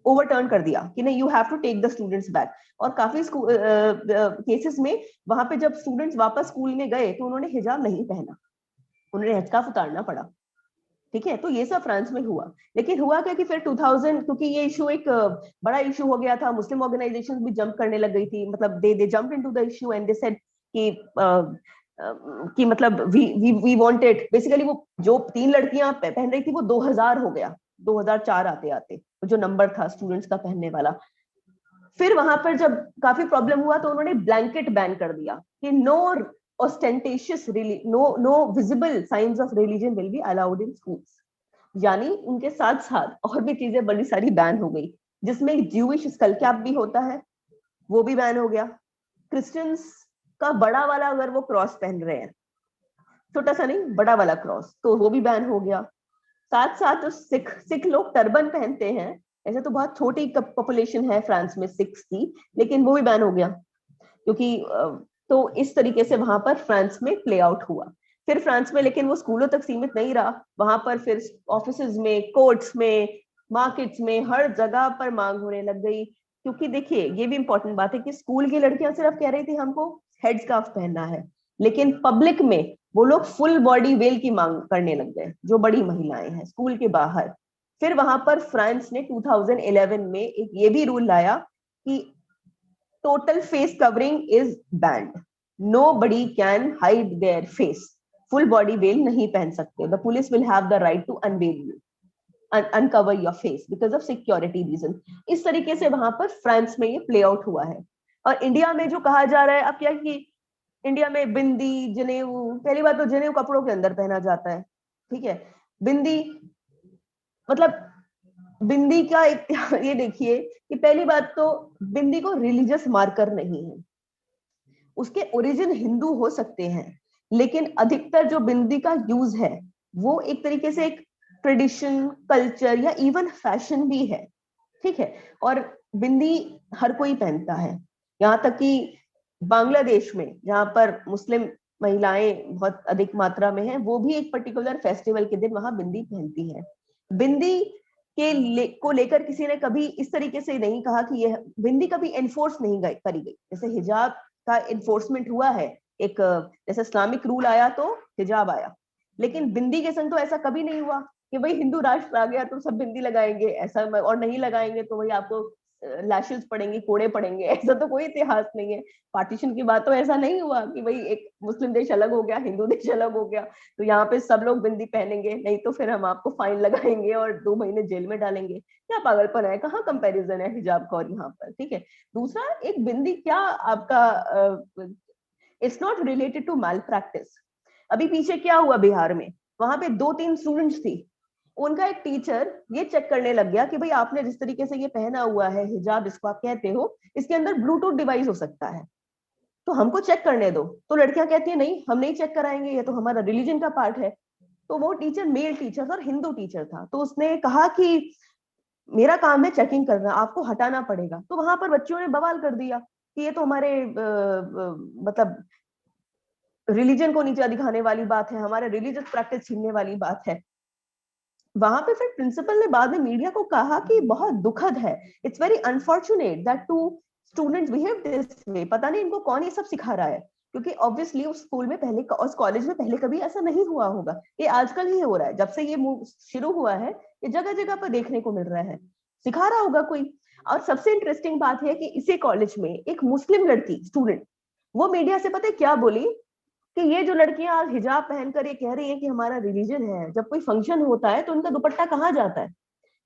ओवरटर्न कर दिया कि नहीं, you have to take the students back. और काफी केसेस में वहां पे जब स्टूडेंट्स वापस स्कूल में गए तो उन्होंने हिजाब नहीं पहना, उन्हें हिजाब उतारना पड़ा। ठीक है, तो ये सब फ्रांस में हुआ। लेकिन हुआ क्या कि फिर 2000, क्योंकि ये इशू एक बड़ा इशू हो गया था, मुस्लिम ऑर्गेनाइजेशंस भी जंप करने लग गई थी, मतलब they jump into the issue and they said कि कि मतलब वी वांटेड बेसिकली, वो जो 3 लड़कियां पहन रही थी वो 2000 हो गया, 2004 आते आते जो नंबर था स्टूडेंट्स का पहनने वाला। फिर वहां पर जब काफी प्रॉब्लम हुआ तो उन्होंने ब्लैंकेट बैन कर दिया कि no ostentatious no visible signs of religion will be allowed in schools। यानी उनके साथ साथ और भी चीजें बड़ी सारी बैन हो गई, जिसमें ज्यूइश स्कल कैप भी होता है, वो भी बैन हो गया। क्रिश्चियंस का बड़ा वाला अगर वो क्रॉस पहन रहे हैं, छोटा सा नहीं बड़ा वाला क्रॉस, तो वो भी बैन हो गया। साथ साथ तो सिख लोग टर्बन पहनते हैं, ऐसे तो बहुत छोटी पॉपुलेशन है फ्रांस में सिख्स की, लेकिन वो भी बैन हो गया क्योंकि तो इस तरीके से वहां पर फ्रांस में प्ले आउट हुआ। फिर फ्रांस में लेकिन वो स्कूलों तक सीमित नहीं रहा, वहां पर फिर ऑफिसेज में, कोर्ट्स में, मार्केट्स में, हर जगह पर मांग होने लग गई। क्योंकि देखिए ये भी इंपॉर्टेंट बात है कि स्कूल की लड़कियां सिर्फ कह रही थी हमको हेड स्कार्फ पहनना है, लेकिन पब्लिक में वो लोग फुल बॉडी वेल की मांग करने लग गए, जो बड़ी महिलाएं हैं स्कूल के बाहर। फिर वहां पर फ्रांस ने 2011 में एक ये भी रूल लाया कि total face covering is banned, nobody can hide their face, full body veil नहीं पहन सकते, the police will have the right to unveil you, uncover your face because of security reason। इस तरीके से वहां पर फ्रांस में ये प्ले आउट हुआ है। और इंडिया में जो कहा जा रहा है अब क्या कि इंडिया में बिंदी, जनेऊ, पहली बात तो जनेऊ कपड़ों के अंदर पहना जाता है, ठीक है। बिंदी मतलब बिंदी का एक ये देखिए कि पहली बात तो बिंदी को रिलीजियस मार्कर नहीं है, उसके ओरिजिन हिंदू हो सकते हैं, लेकिन अधिकतर जो बिंदी का यूज है वो एक तरीके से एक ट्रेडिशन, कल्चर या इवन फैशन भी है, ठीक है। और बिंदी हर कोई पहनता है, यहाँ तक कि बांग्लादेश में जहाँ पर मुस्लिम महिलाएं बहुत अधिक मात्रा में हैं, वो भी एक पर्टिकुलर फेस्टिवल के दिन वहां बिंदी पहनती है। बिंदी को लेकर किसी ने कभी इस तरीके से नहीं कहा कि यह बिंदी कभी एनफोर्स नहीं करी गई, जैसे हिजाब का एनफोर्समेंट हुआ है, एक जैसे इस्लामिक रूल आया तो हिजाब आया, लेकिन बिंदी के संग तो ऐसा कभी नहीं हुआ कि भाई हिंदू राष्ट्र आ गया तो सब बिंदी लगाएंगे, ऐसा, और नहीं लगाएंगे तो भाई आपको लैशेस पड़ेंगे, कोड़े पड़ेंगे, ऐसा तो कोई इतिहास नहीं है। पार्टीशन की बात तो ऐसा नहीं हुआ कि भाई एक मुस्लिम देश अलग हो गया, हिंदू देश अलग हो गया, तो यहाँ पे सब लोग बिंदी पहनेंगे, नहीं तो फिर हम आपको फाइन लगाएंगे और 2 महीने जेल में डालेंगे। क्या पागलपन है, कहाँ कंपैरिजन है हिजाब का और यहाँ पर, ठीक है। दूसरा, एक बिंदी क्या आपका it's not related to male practice. अभी पीछे क्या हुआ बिहार में, वहां पे 2-3 स्टूडेंट्स थी, उनका एक टीचर ये चेक करने लग गया कि भाई आपने जिस तरीके से ये पहना हुआ है हिजाब, इसको आप कहते हो, इसके अंदर ब्लूटूथ डिवाइस हो सकता है, तो हमको चेक करने दो। तो लड़कियां कहती है नहीं हम नहीं चेक कराएंगे, ये तो हमारा रिलीजन का पार्ट है। तो वो टीचर मेल टीचर था और हिंदू टीचर था, तो उसने कहा कि मेरा काम है चेकिंग करना, आपको हटाना पड़ेगा। तो वहां पर बच्चों ने बवाल कर दिया कि ये तो हमारे मतलब रिलीजन को नीचा दिखाने वाली बात है, हमारे रिलीजियस प्रैक्टिस छीनने वाली बात है। वहां पे फिर प्रिंसिपल ने बाद में मीडिया को कहा कि बहुत दुखद है, it's very unfortunate that two students behave this way. पता नहीं इनको कौन ये सब सिखा रहा है, क्योंकि ऑब्वियसली उस स्कूल में पहले और कॉलेज में पहले कभी ऐसा नहीं हुआ होगा, ये आजकल ही हो रहा है, जब से ये शुरू हुआ है ये जगह जगह पर देखने को मिल रहा है, सिखा रहा होगा कोई। और सबसे इंटरेस्टिंग बात है कि इसी कॉलेज में एक मुस्लिम लड़की स्टूडेंट, वो मीडिया से पता है क्या बोली कि ये जो लड़कियां आज हिजाब पहनकर ये कह रही हैं कि हमारा रिलीजन है, जब कोई फंक्शन होता है तो उनका दुपट्टा कहाँ जाता है,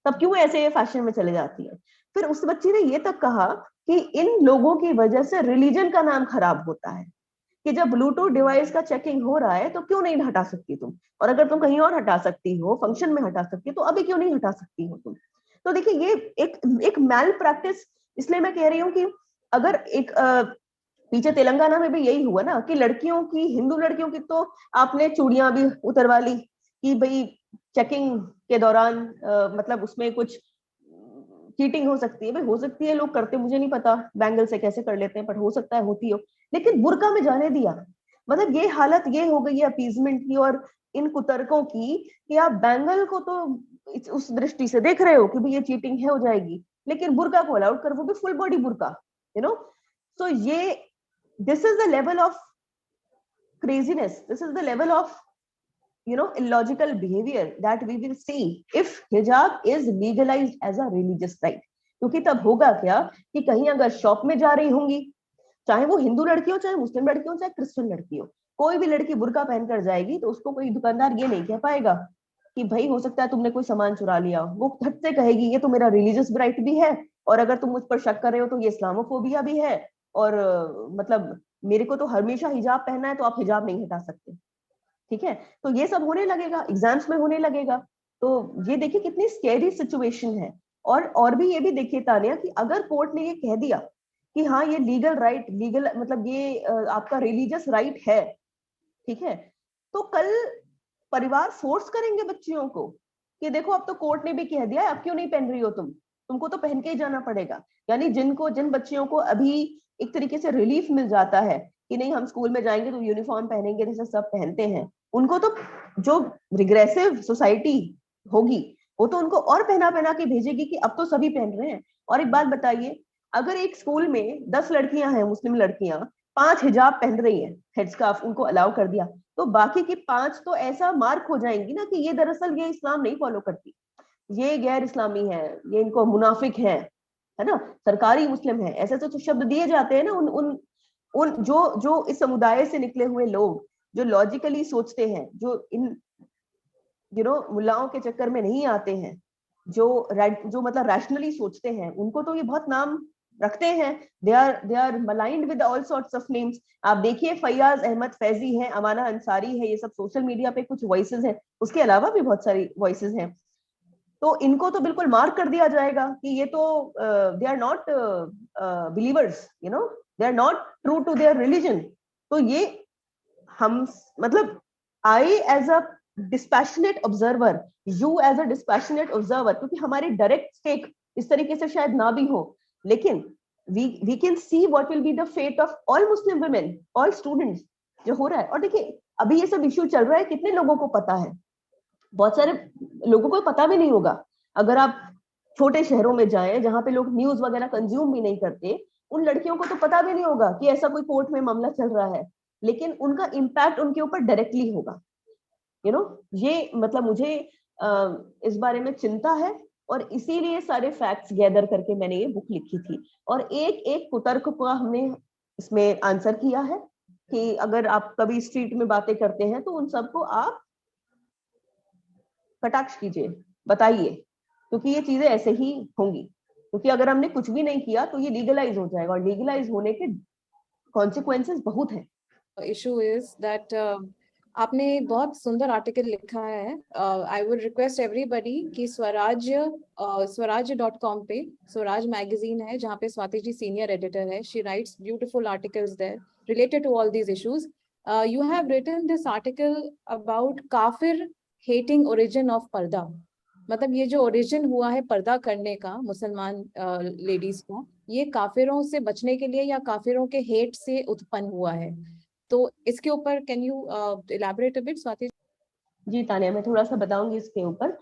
तब क्यों ऐसे ये फैशन में चले जाती है। फिर उस बच्ची ने ये तक कहा कि इन लोगों की वजह से रिलीजन का नाम खराब होता है, कि जब ब्लूटूथ डिवाइस का चेकिंग हो रहा है तो क्यों नहीं हटा सकती तुम, और अगर तुम कहीं और हटा सकती हो, फंक्शन में हटा सकती हो, तो अभी क्यों नहीं हटा सकती हो तुम। तो देखिए ये एक मैल प्रैक्टिस, इसलिए मैं कह रही हूँ कि अगर एक पीछे तेलंगाना में भी यही हुआ ना कि लड़कियों की, हिंदू लड़कियों की तो आपने चूड़ियां भी उतरवा ली कि भाई चेकिंग के दौरान मतलब उसमें कुछ चीटिंग हो सकती है, भाई हो सकती है, लोग करते मुझे नहीं पता बैंगल से कैसे कर लेते हैं, पर हो सकता है होती हो, लेकिन बुर्का में जाने दिया। मतलब ये हालत ये हो गई है अपीजमेंट की और इन कुतर्कों की कि आप बैंगल को तो उस दृष्टि से देख रहे हो कि भाई ये चीटिंग है, हो जाएगी, लेकिन बुर्का को अलाउड कर, वो भी फुल बॉडी बुर्का, यू नो। सो ये this is the level of craziness, this is the level of illogical behavior that we will see if hijab is legalized as a religious right। क्योंकि तब होगा क्या कि कहीं अगर शॉप में जा रही होंगी, चाहे वो हिंदू लड़की हो, चाहे मुस्लिम लड़की हो, चाहे क्रिश्चियन लड़की हो, कोई भी लड़की बुर्का पहनकर जाएगी तो उसको कोई दुकानदार ये नहीं कह पाएगा कि भाई हो सकता है तुमने कोई सामान चुरा लिया, वो झट से कहेगी ये तो मेरा रिलीजियस राइट भी है, और अगर तुम मुझ पर शक कर रहे हो तो ये इस्लामोफोबिया भी है, और मतलब मेरे को तो हमेशा हिजाब पहनना है तो आप हिजाब नहीं हटा सकते। ठीक है, तो ये सब होने लगेगा, एग्जाम्स में होने लगेगा। तो ये देखिए कितनी स्कैरी सिचुएशन है। और भी ये भी देखिए तानिया कि अगर कोर्ट ने ये कह दिया कि हाँ ये लीगल राइट, लीगल मतलब ये आपका रिलीजियस राइट है, ठीक है, तो कल परिवार फोर्स करेंगे बच्चियों को कि देखो अब तो कोर्ट ने भी कह दिया है, अब क्यों नहीं पहन रही हो तुमको तो पहन के ही जाना पड़ेगा। यानी जिन बच्चियों को अभी एक तरीके से रिलीफ मिल जाता है कि नहीं हम स्कूल में जाएंगे तो यूनिफॉर्म पहनेंगे जैसे सब पहनते हैं, उनको तो जो रिग्रेसिव सोसाइटी होगी वो तो उनको और पहना पहना के भेजेगी कि अब तो सभी पहन रहे हैं। और एक बात बताइए, अगर एक स्कूल में 10 लड़कियां हैं, मुस्लिम लड़कियां, 5 हिजाब पहन रही हैं, हेडस्कार्फ उनको अलाउ कर दिया, तो बाकी की 5 तो ऐसा मार्क हो जाएंगी ना कि ये दरअसल ये इस्लाम नहीं फॉलो करती, ये गैर इस्लामी है, ये इनको मुनाफिक है ना, सरकारी मुस्लिम है, ऐसे तो शब्द दिए जाते हैं ना उन उन उन जो इस समुदाय से निकले हुए लोग जो लॉजिकली सोचते हैं, जो इन मुल्लाओं के चक्कर में नहीं आते हैं, जो मतलब रैशनली सोचते हैं, उनको तो ये बहुत नाम रखते हैं। They are maligned with all sorts of names. आप देखिए फैयाज अहमद फैजी है, अमाना अंसारी है, ये सब सोशल मीडिया पे कुछ वॉइसेस हैं, उसके अलावा भी बहुत सारी वॉइसेस हैं। तो इनको तो बिल्कुल मार्क कर दिया जाएगा कि ये तो they are not believers, they are not true to their religion. तो ये हम मतलब I as a dispassionate observer, you as a dispassionate observer, क्योंकि हमारी डायरेक्ट स्टेक इस तरीके से शायद ना भी हो, लेकिन we can see what will be the fate of all Muslim women, all students जो हो रहा है। और देखिए अभी ये सब इश्यू चल रहा है, कितने लोगों को पता है, बहुत सारे लोगों को पता भी नहीं होगा। अगर आप छोटे शहरों में जाएं जहां पे लोग न्यूज वगैरह कंज्यूम भी नहीं करते, उन लड़कियों को तो पता भी नहीं होगा कि ऐसा कोई कोर्ट में मामला चल रहा है, लेकिन उनका इम्पैक्ट उनके ऊपर डायरेक्टली होगा। ये मतलब मुझे इस बारे में चिंता है, और इसीलिए सारे फैक्ट्स गैदर करके मैंने ये बुक लिखी थी। और एक एक कुतर्क का हमने इसमें आंसर किया है कि अगर आप कभी स्ट्रीट में बातें करते हैं तो उन सबको आप कटाक्ष कीजिए, बताइए, क्योंकि ये चीजें ऐसे ही होंगी, क्योंकि अगर हमने कुछ भी नहीं किया तो ये लीगलाइज हो जाएगा, और लीगलाइज होने के कॉन्सिक्वेंसेस बहुत हैं। इशू इज दैट आपने बहुत सुंदर आर्टिकल लिखा है। आई वुड रिक्वेस्ट एवरीबडी कि स्वराज.com पे स्वराज मैगजीन है जहाँ पे स्वाति जी सीनियर एडिटर है, she writes beautiful articles there related to all these issues. You have written this article about काफिर हेटिंग ओरिजिन ऑफ पर्दा, मतलब ये जो ओरिजिन हुआ है पर्दा करने का मुसलमान लेडीज का, ये काफिरों से बचने के लिए या काफिरों के हेट से उत्पन्न हुआ है। तो इसके ऊपर can you elaborate a bit Swati? जी तानिया, मैं थोड़ा सा बताऊंगी इसके ऊपर।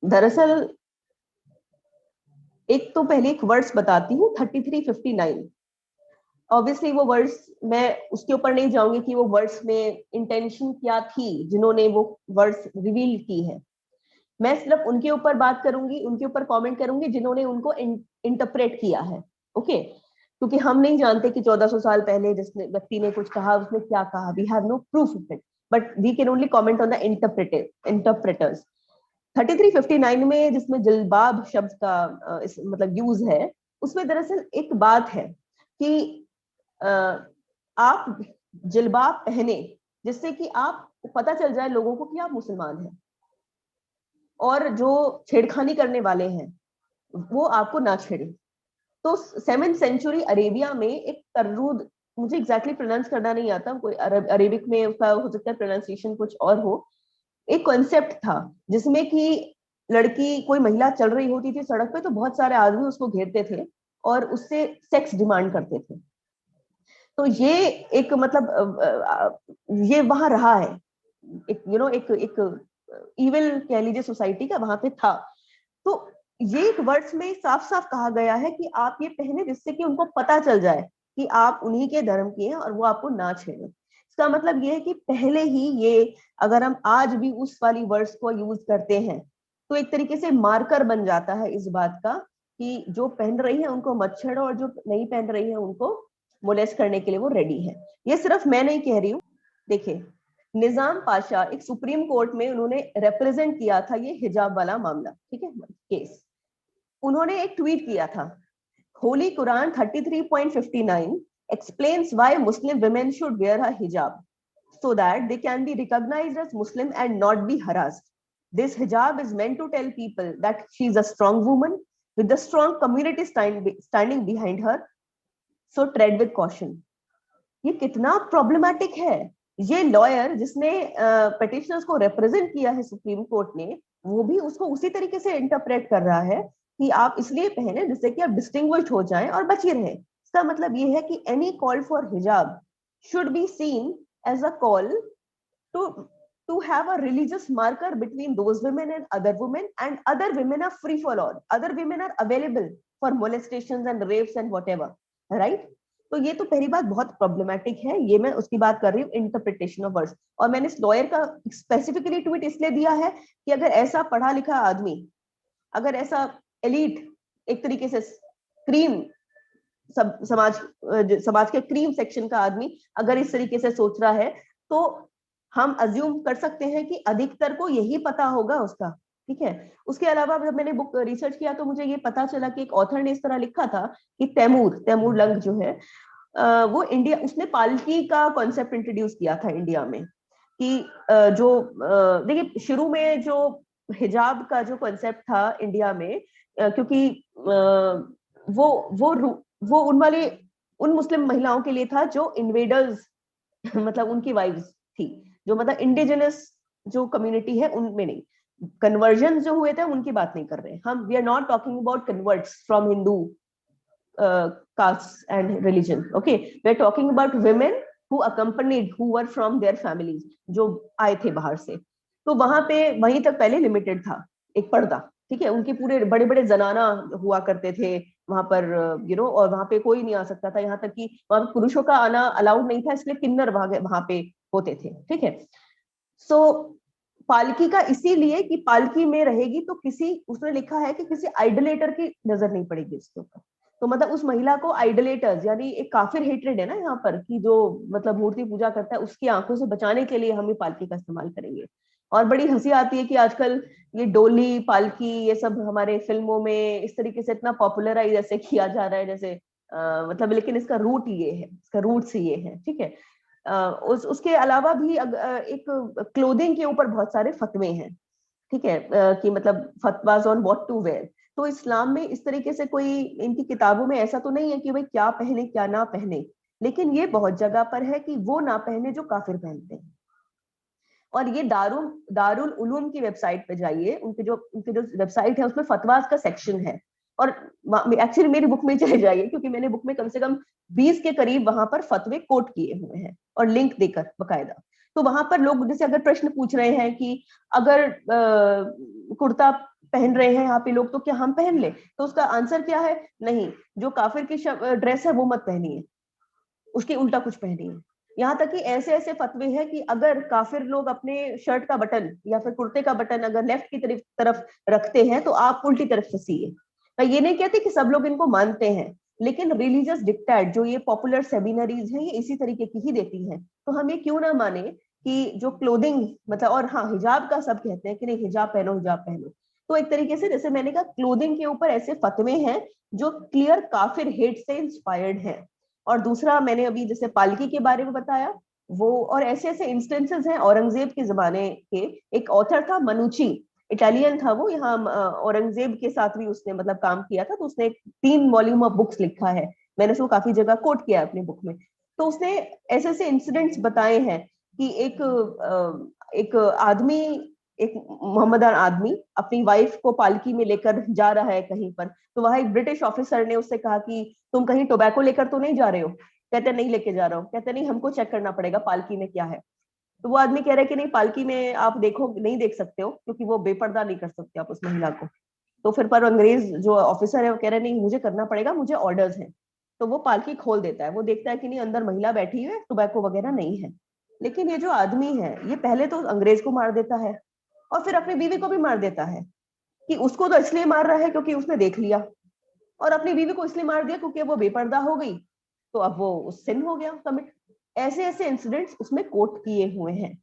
दरअसल एक तो पहले एक वर्ड्स बताती हूँ, 3359। ऑब्वियसली वो वर्ड्स मैं उसके ऊपर नहीं जाऊंगी कि वो वर्ड्स में इंटेंशन क्या थी जिन्होंने वो वर्ड्स रिवील की है। मैं सिर्फ उनके ऊपर बात करूंगी, उनके ऊपर कमेंट करूंगी जिन्होंने उनको इंटरप्रेट किया है। ओके, क्योंकि हम नहीं जानते कि 1400 साल पहले जिसने व्यक्ति ने कुछ कहा उसने क्या कहा, we have no proof of it, but we can only comment on the interpreters. 3359 में जिसमें जिल्बाब शब्द का मतलब यूज है, उसमें दरअसल एक बात है कि आप जिल्बाब पहने जिससे कि आप पता चल जाए लोगों को कि आप मुसलमान हैं, और जो छेड़खानी करने वाले हैं वो आपको ना छेड़े। तो 7th सेंचुरी अरेबिया में एक तर्रूद, मुझे एग्जैक्टली प्रोनाउंस करना नहीं आता, कोई अरेबिक में उसका हो सकता है प्रोनाउंसिएशन कुछ और हो, एक कॉन्सेप्ट था जिसमें कि लड़की कोई महिला चल रही होती थी सड़क पे तो बहुत सारे आदमी उसको घेरते थे और उससे सेक्स डिमांड करते थे। तो ये एक मतलब ये वहां रहा है, एक एक इविल कह लीजिए सोसाइटी का वहां पे था। तो ये एक वर्ड्स में साफ साफ कहा गया है कि आप ये पहने जिससे कि उनको पता चल जाए कि आप उन्हीं के धर्म की हैं और वो आपको ना छेड़े। इसका मतलब ये है कि पहले ही ये, अगर हम आज भी उस वाली वर्ड्स को यूज करते हैं तो एक तरीके से मार्कर बन जाता है इस बात का कि जो पहन रही है उनको मत छेड़ो और जो नहीं पहन रही है उनको मोलेस्ट करने के लिए वो रेडी है। ये सिर्फ मैं नहीं कह रही हूँ। देखिए, निजाम पाशा एक सुप्रीम कोर्ट में उन्होंने रिप्रेजेंट किया था ये हिजाब वाला मामला, ठीक है, केस। उन्होंने एक ट्वीट किया था, Holi Quran 33.59 explains why Muslim women should wear a hijab so that they can be recognized as Muslim and not be harassed. This hijab is meant to tell people that she is a strong woman with a strong community standing behind her. So tread with caution. ये कितना problematic है। ये lawyer जिसने petitioners को represent किया है supreme court ने, वो भी उसको उसी तरीके से इंटरप्रेट कर रहा है कि आप इसलिए पहने जिससे कि आप डिस्टिंग्विश्ड हो जाएं और बचे रहें। इसका मतलब ये है कि any call for hijab should be seen as a call to have a religious marker between those women and other women, and other women are free for all, other women are available for molestations and rapes and whatever, right? तो ये तो पहली बात बहुत problematic है। ये मैं उसकी बात कर रही हूँ, इंटरप्रिटेशन ऑफ वर्ड्स। और मैंने इस लॉयर का स्पेसिफिकली ट्वीट इसलिए दिया है कि अगर ऐसा पढ़ा लिखा आदमी, अगर ऐसा एलीट, एक तरीके से क्रीम समाज के क्रीम सेक्शन का आदमी अगर इस तरीके से सोच रहा है, तो हम अज्यूम कर सकते हैं कि अधिकतर को यही पता होगा उसका, ठीक है। उसके अलावा जब मैंने बुक रिसर्च किया तो मुझे ये पता चला कि एक ऑथर ने इस तरह लिखा था कि तैमूर लंग जो है, वो इंडिया, उसने पालकी का कॉन्सेप्ट इंट्रोड्यूस किया था इंडिया में। कि जो देखिए, शुरू में जो हिजाब का जो कॉन्सेप्ट था इंडिया में, क्योंकि वो उन मुस्लिम महिलाओं के लिए था जो इन्वेडर्स मतलब उनकी वाइफ्स थी, जो मतलब इंडिजिनस जो कम्युनिटी है उनमें नहीं। कन्वर्जन जो हुए थे उनकी बात नहीं कर रहे हम। We are not talking about converts from Hindu caste and religion, okay? We're talking about women who accompanied, who were from their families, जो आए थे बाहर से। तो वहां पे वहीं तक पहले लिमिटेड था एक पर्दा, ठीक है। उनके पूरे बड़े बड़े जनाना हुआ करते थे वहां पर, और वहां पे कोई नहीं आ सकता था, यहाँ तक कि वहां पुरुषों का आना अलाउड नहीं था, इसलिए किन्नर वहां पे होते थे, ठीक है। सो पालकी का इसीलिए कि पालकी में रहेगी तो किसी, उसने लिखा है कि किसी आइडलेटर की नजर नहीं पड़ेगी इसके ऊपर। तो मतलब उस महिला को आइडलेटर्स, यानी एक काफिर हेट्रेड है ना यहाँ पर, कि जो मतलब मूर्ति पूजा करता है, उसकी आंखों से बचाने के लिए हम ये पालकी का इस्तेमाल करेंगे। और बड़ी हंसी आती है कि आजकल ये डोली, पालकी, ये सब हमारे फिल्मों में इस तरीके से इतना पॉपुलराइज ऐसे किया जा रहा है जैसे मतलब, लेकिन इसका रूट ये है, इसका रूट्स ये है, ठीक है। उसके अलावा भी एक क्लोथिंग के ऊपर बहुत सारे फतवे हैं, ठीक है, कि मतलब फतवाज ऑन व्हाट टू वेयर। तो इस्लाम में इस तरीके से कोई, इनकी किताबों में ऐसा तो नहीं है कि भाई क्या पहने क्या ना पहने, लेकिन ये बहुत जगह पर है कि वो ना पहने जो काफिर पहनते हैं। और ये दारुल उलूम की वेबसाइट पे जाइए, उनके जो वेबसाइट है उसमें फतवास का सेक्शन है। और एक्चुअली मेरी बुक में चले जाइए, क्योंकि मैंने बुक में कम से कम 20 के करीब वहां पर फतवे कोट किए हुए हैं और लिंक देकर बकायदा। तो वहां पर लोग जैसे अगर प्रश्न पूछ रहे हैं कि अगर कुर्ता पहन रहे हैं यहाँ पे लोग, तो क्या हम पहन ले? तो उसका आंसर क्या है? नहीं, जो काफिर की ड्रेस है वो मत पहनिए, उसके उल्टा कुछ पहनिए। यहाँ तक कि ऐसे ऐसे फतवे हैं कि अगर काफिर लोग अपने शर्ट का बटन या फिर कुर्ते का बटन अगर लेफ्ट की तरफ रखते हैं तो आप उल्टी तरफ से सिए। मैं ये नहीं कहती कि सब लोग इनको मानते हैं, लेकिन रिलीजियस डिक्टेट जो ये पॉपुलर सेमिनरीज हैं ये इसी तरीके की ही देती हैं। तो हम ये क्यों ना माने कि जो क्लोथिंग मतलब, और हाँ, हिजाब का सब कहते हैं कि नहीं हिजाब पहनो हिजाब पहनो। तो एक तरीके से जैसे मैंने कहा, क्लोथिंग के ऊपर ऐसे फतवे हैं जो क्लियर काफिर हेट से इंस्पायर्ड है। और दूसरा, मैंने अभी जैसे पालकी के बारे में बताया वो, और ऐसे ऐसे इंस्टेंसेस हैं औरंगजेब के जमाने के। एक ऑथर था मनुची, इटालियन था वो, यहाँ औरंगजेब के साथ भी उसने मतलब काम किया था। तो उसने 3 वॉल्यूम ऑफ बुक्स लिखा है, मैंने उसको काफी जगह कोट किया है अपनी बुक में। तो उसने ऐसे ऐसे इंसिडेंट्स बताए हैं कि एक आदमी, एक मोहम्मदन आदमी अपनी वाइफ को पालकी में लेकर जा रहा है कहीं पर। तो वहां एक ब्रिटिश ऑफिसर ने उससे कहा कि तुम कहीं टोबैको लेकर तो नहीं जा रहे हो? कहते नहीं लेके जा रहा हूँ। कहते नहीं, हमको चेक करना पड़ेगा पालकी में क्या है। तो वो आदमी कह रहा है कि नहीं, पालकी में आप देखो नहीं देख सकते हो, क्योंकि वो बेपर्दा नहीं कर सकते आप उस महिला को। तो फिर पर अंग्रेज जो ऑफिसर है वो कह रहे नहीं, मुझे करना पड़ेगा, मुझे ऑर्डर्स हैं। तो वो पालकी खोल देता है, वो देखता है कि नहीं अंदर महिला बैठी है, टोबैको वगैरह नहीं है। लेकिन ये जो आदमी है ये पहले तो अंग्रेज को मार देता है और फिर अपनी बीवी को भी मार देता है। कि उसको तो इसलिए मार रहा है क्योंकि उसने देख लिया, और अपनी बीवी को इसलिए मार दिया क्योंकि वो बेपर्दा हो गई। तो अब वो सिन हो गया कमिट। ऐसे ऐसे इंसिडेंट्स उसमें कोट किए हुए हैं।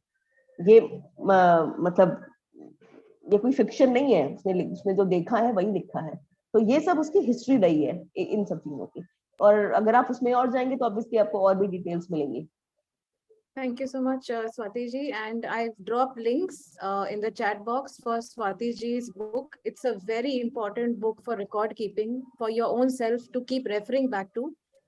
ये मतलब ये कोई फिक्शन नहीं है, उसने जो देखा है वही लिखा है। तो ये सब उसकी हिस्ट्री रही है इन सब चीजों की। और अगर आप उसमें और जाएंगे तो ऑब्वियसली आपको और भी डिटेल्स मिलेंगी। Thank you so much, Swati ji. And I've dropped links in the chat box for Swati ji's book. It's a very important book for record keeping, for your own self to keep referring back to.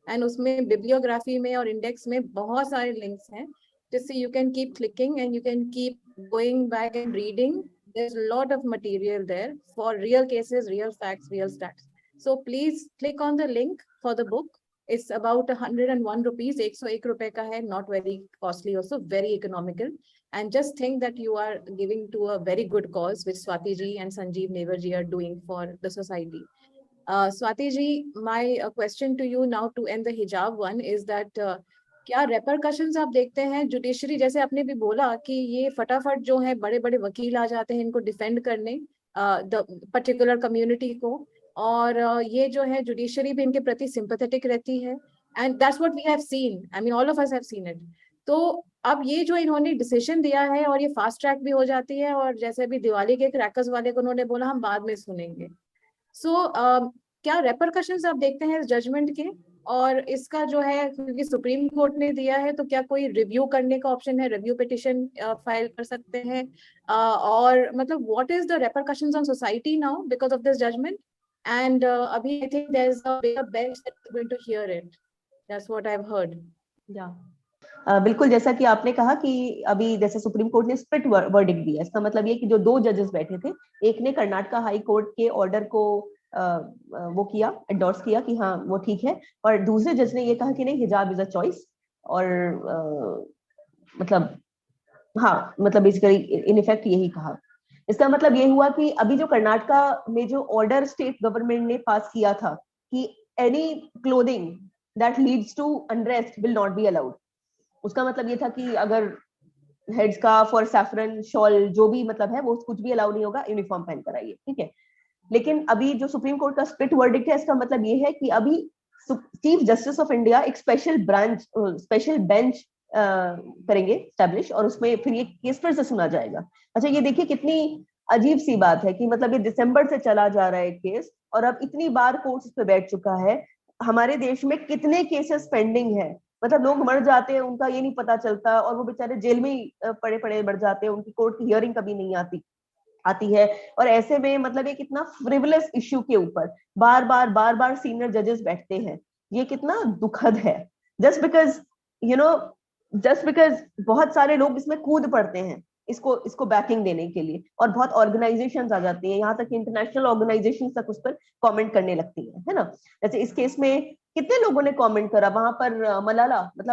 And उसमें bibliography में और index में बहुत सारे links हैं, जिससे you can keep clicking and you can keep going back and reading. There's a lot of material there for real cases, real facts, real stats. So please click on the link for the book. It's about 101 rupees, 101 रुपए का है, not very costly also, very economical. And just think that you are giving to a very good cause, which Swati ji and Sanjeev Nevar ji are doing for the society. Swati ji, my question to you now to end the hijab one is that क्या repercussions आप देखते हैं judiciary, जैसे आपने भी बोला कि ये फटाफट जो है बड़े बड़े वकील आ जाते हैं इनको डिफेंड करने द पर्टिकुलर कम्युनिटी को, और ये जो है जुडिशरी भी इनके प्रति सिंपैथेटिक रहती है, and that's what we have seen, I mean all of us have seen it. तो अब ये जो इन्होंने डिसीजन दिया है और ये फास्ट ट्रैक भी हो जाती है, और जैसे अभी दिवाली के क्रैकर्स वाले को उन्होंने बोला हम बाद में सुनेंगे। सो क्या रेपरकशंस आप देखते हैं इस जजमेंट के, और इसका जो है क्योंकि सुप्रीम कोर्ट ने दिया है तो क्या कोई रिव्यू करने का ऑप्शन है, रिव्यू पिटिशन फाइल कर सकते हैं, और मतलब what is the repercussions on society now because of this judgement, and अभी I think there is a bigger bench that is going to hear it, that's what I have heard. या बिल्कुल, जैसा कि आपने कहा कि अभी जैसे सुप्रीम कोर्ट ने स्प्लिट वर्डिक्ट दिया, इसका मतलब ये कि जो दो जजेस बैठे थे, एक ने कर्नाटका हाई कोर्ट के ऑर्डर को वो किया, एंडोर्स किया कि हाँ वो ठीक है, और दूसरे जज ने ये कहा कि नहीं, हिजाब इज अ चॉइस। और मतलब हाँ, मतलब बेसिकली इन इफेक्ट यही कहा। इसका मतलब ये हुआ कि अभी जो कर्नाटका में जो ऑर्डर स्टेट गवर्नमेंट ने पास किया था कि any clothing that leads to unrest will not be allowed, उसका मतलब ये था कि अगर हेड स्कार्फ और सैफरन शॉल जो भी मतलब है वो कुछ भी अलाउ नहीं होगा, यूनिफॉर्म पहन कर आइए, ठीक है। लेकिन अभी जो सुप्रीम कोर्ट का स्प्लिट वर्डिक्ट है, इसका मतलब ये है कि अभी चीफ जस्टिस ऑफ इंडिया एक स्पेशल बेंच करेंगे स्टैब्लिश, और उसमें फिर ये केस फिर से सुना जाएगा। अच्छा, ये देखिए कितनी अजीब सी बात है कि मतलब ये दिसंबर से चला जा रहा है केस, और अब इतनी बार कोर्ट इस पे बैठ चुका है। हमारे देश में कितने केसेस पेंडिंग है, मतलब लोग मर जाते हैं, उनका ये नहीं पता चलता, और वो बेचारे जेल में ही पड़े पड़े मर जाते हैं, उनकी कोर्ट की हियरिंग कभी नहीं आती है। और ऐसे में मतलब ये कितना फ्रिवलेस इश्यू के ऊपर बार बार सीनियर जजेस बैठते हैं, ये कितना दुखद है। जस्ट बिकॉज जस्ट बिकॉज बहुत सारे लोग इसमें कूद पड़ते हैं इसको बैकिंग देने के लिए, और बहुत ऑर्गेनाइजेशंस आ जाती हैं, यहाँ तक कि इंटरनेशनल ऑर्गेनाइजेशन तक उस पर कमेंट करने लगती है ना। जैसे इस केस में कितने लोगों ने कमेंट करा, वहां पर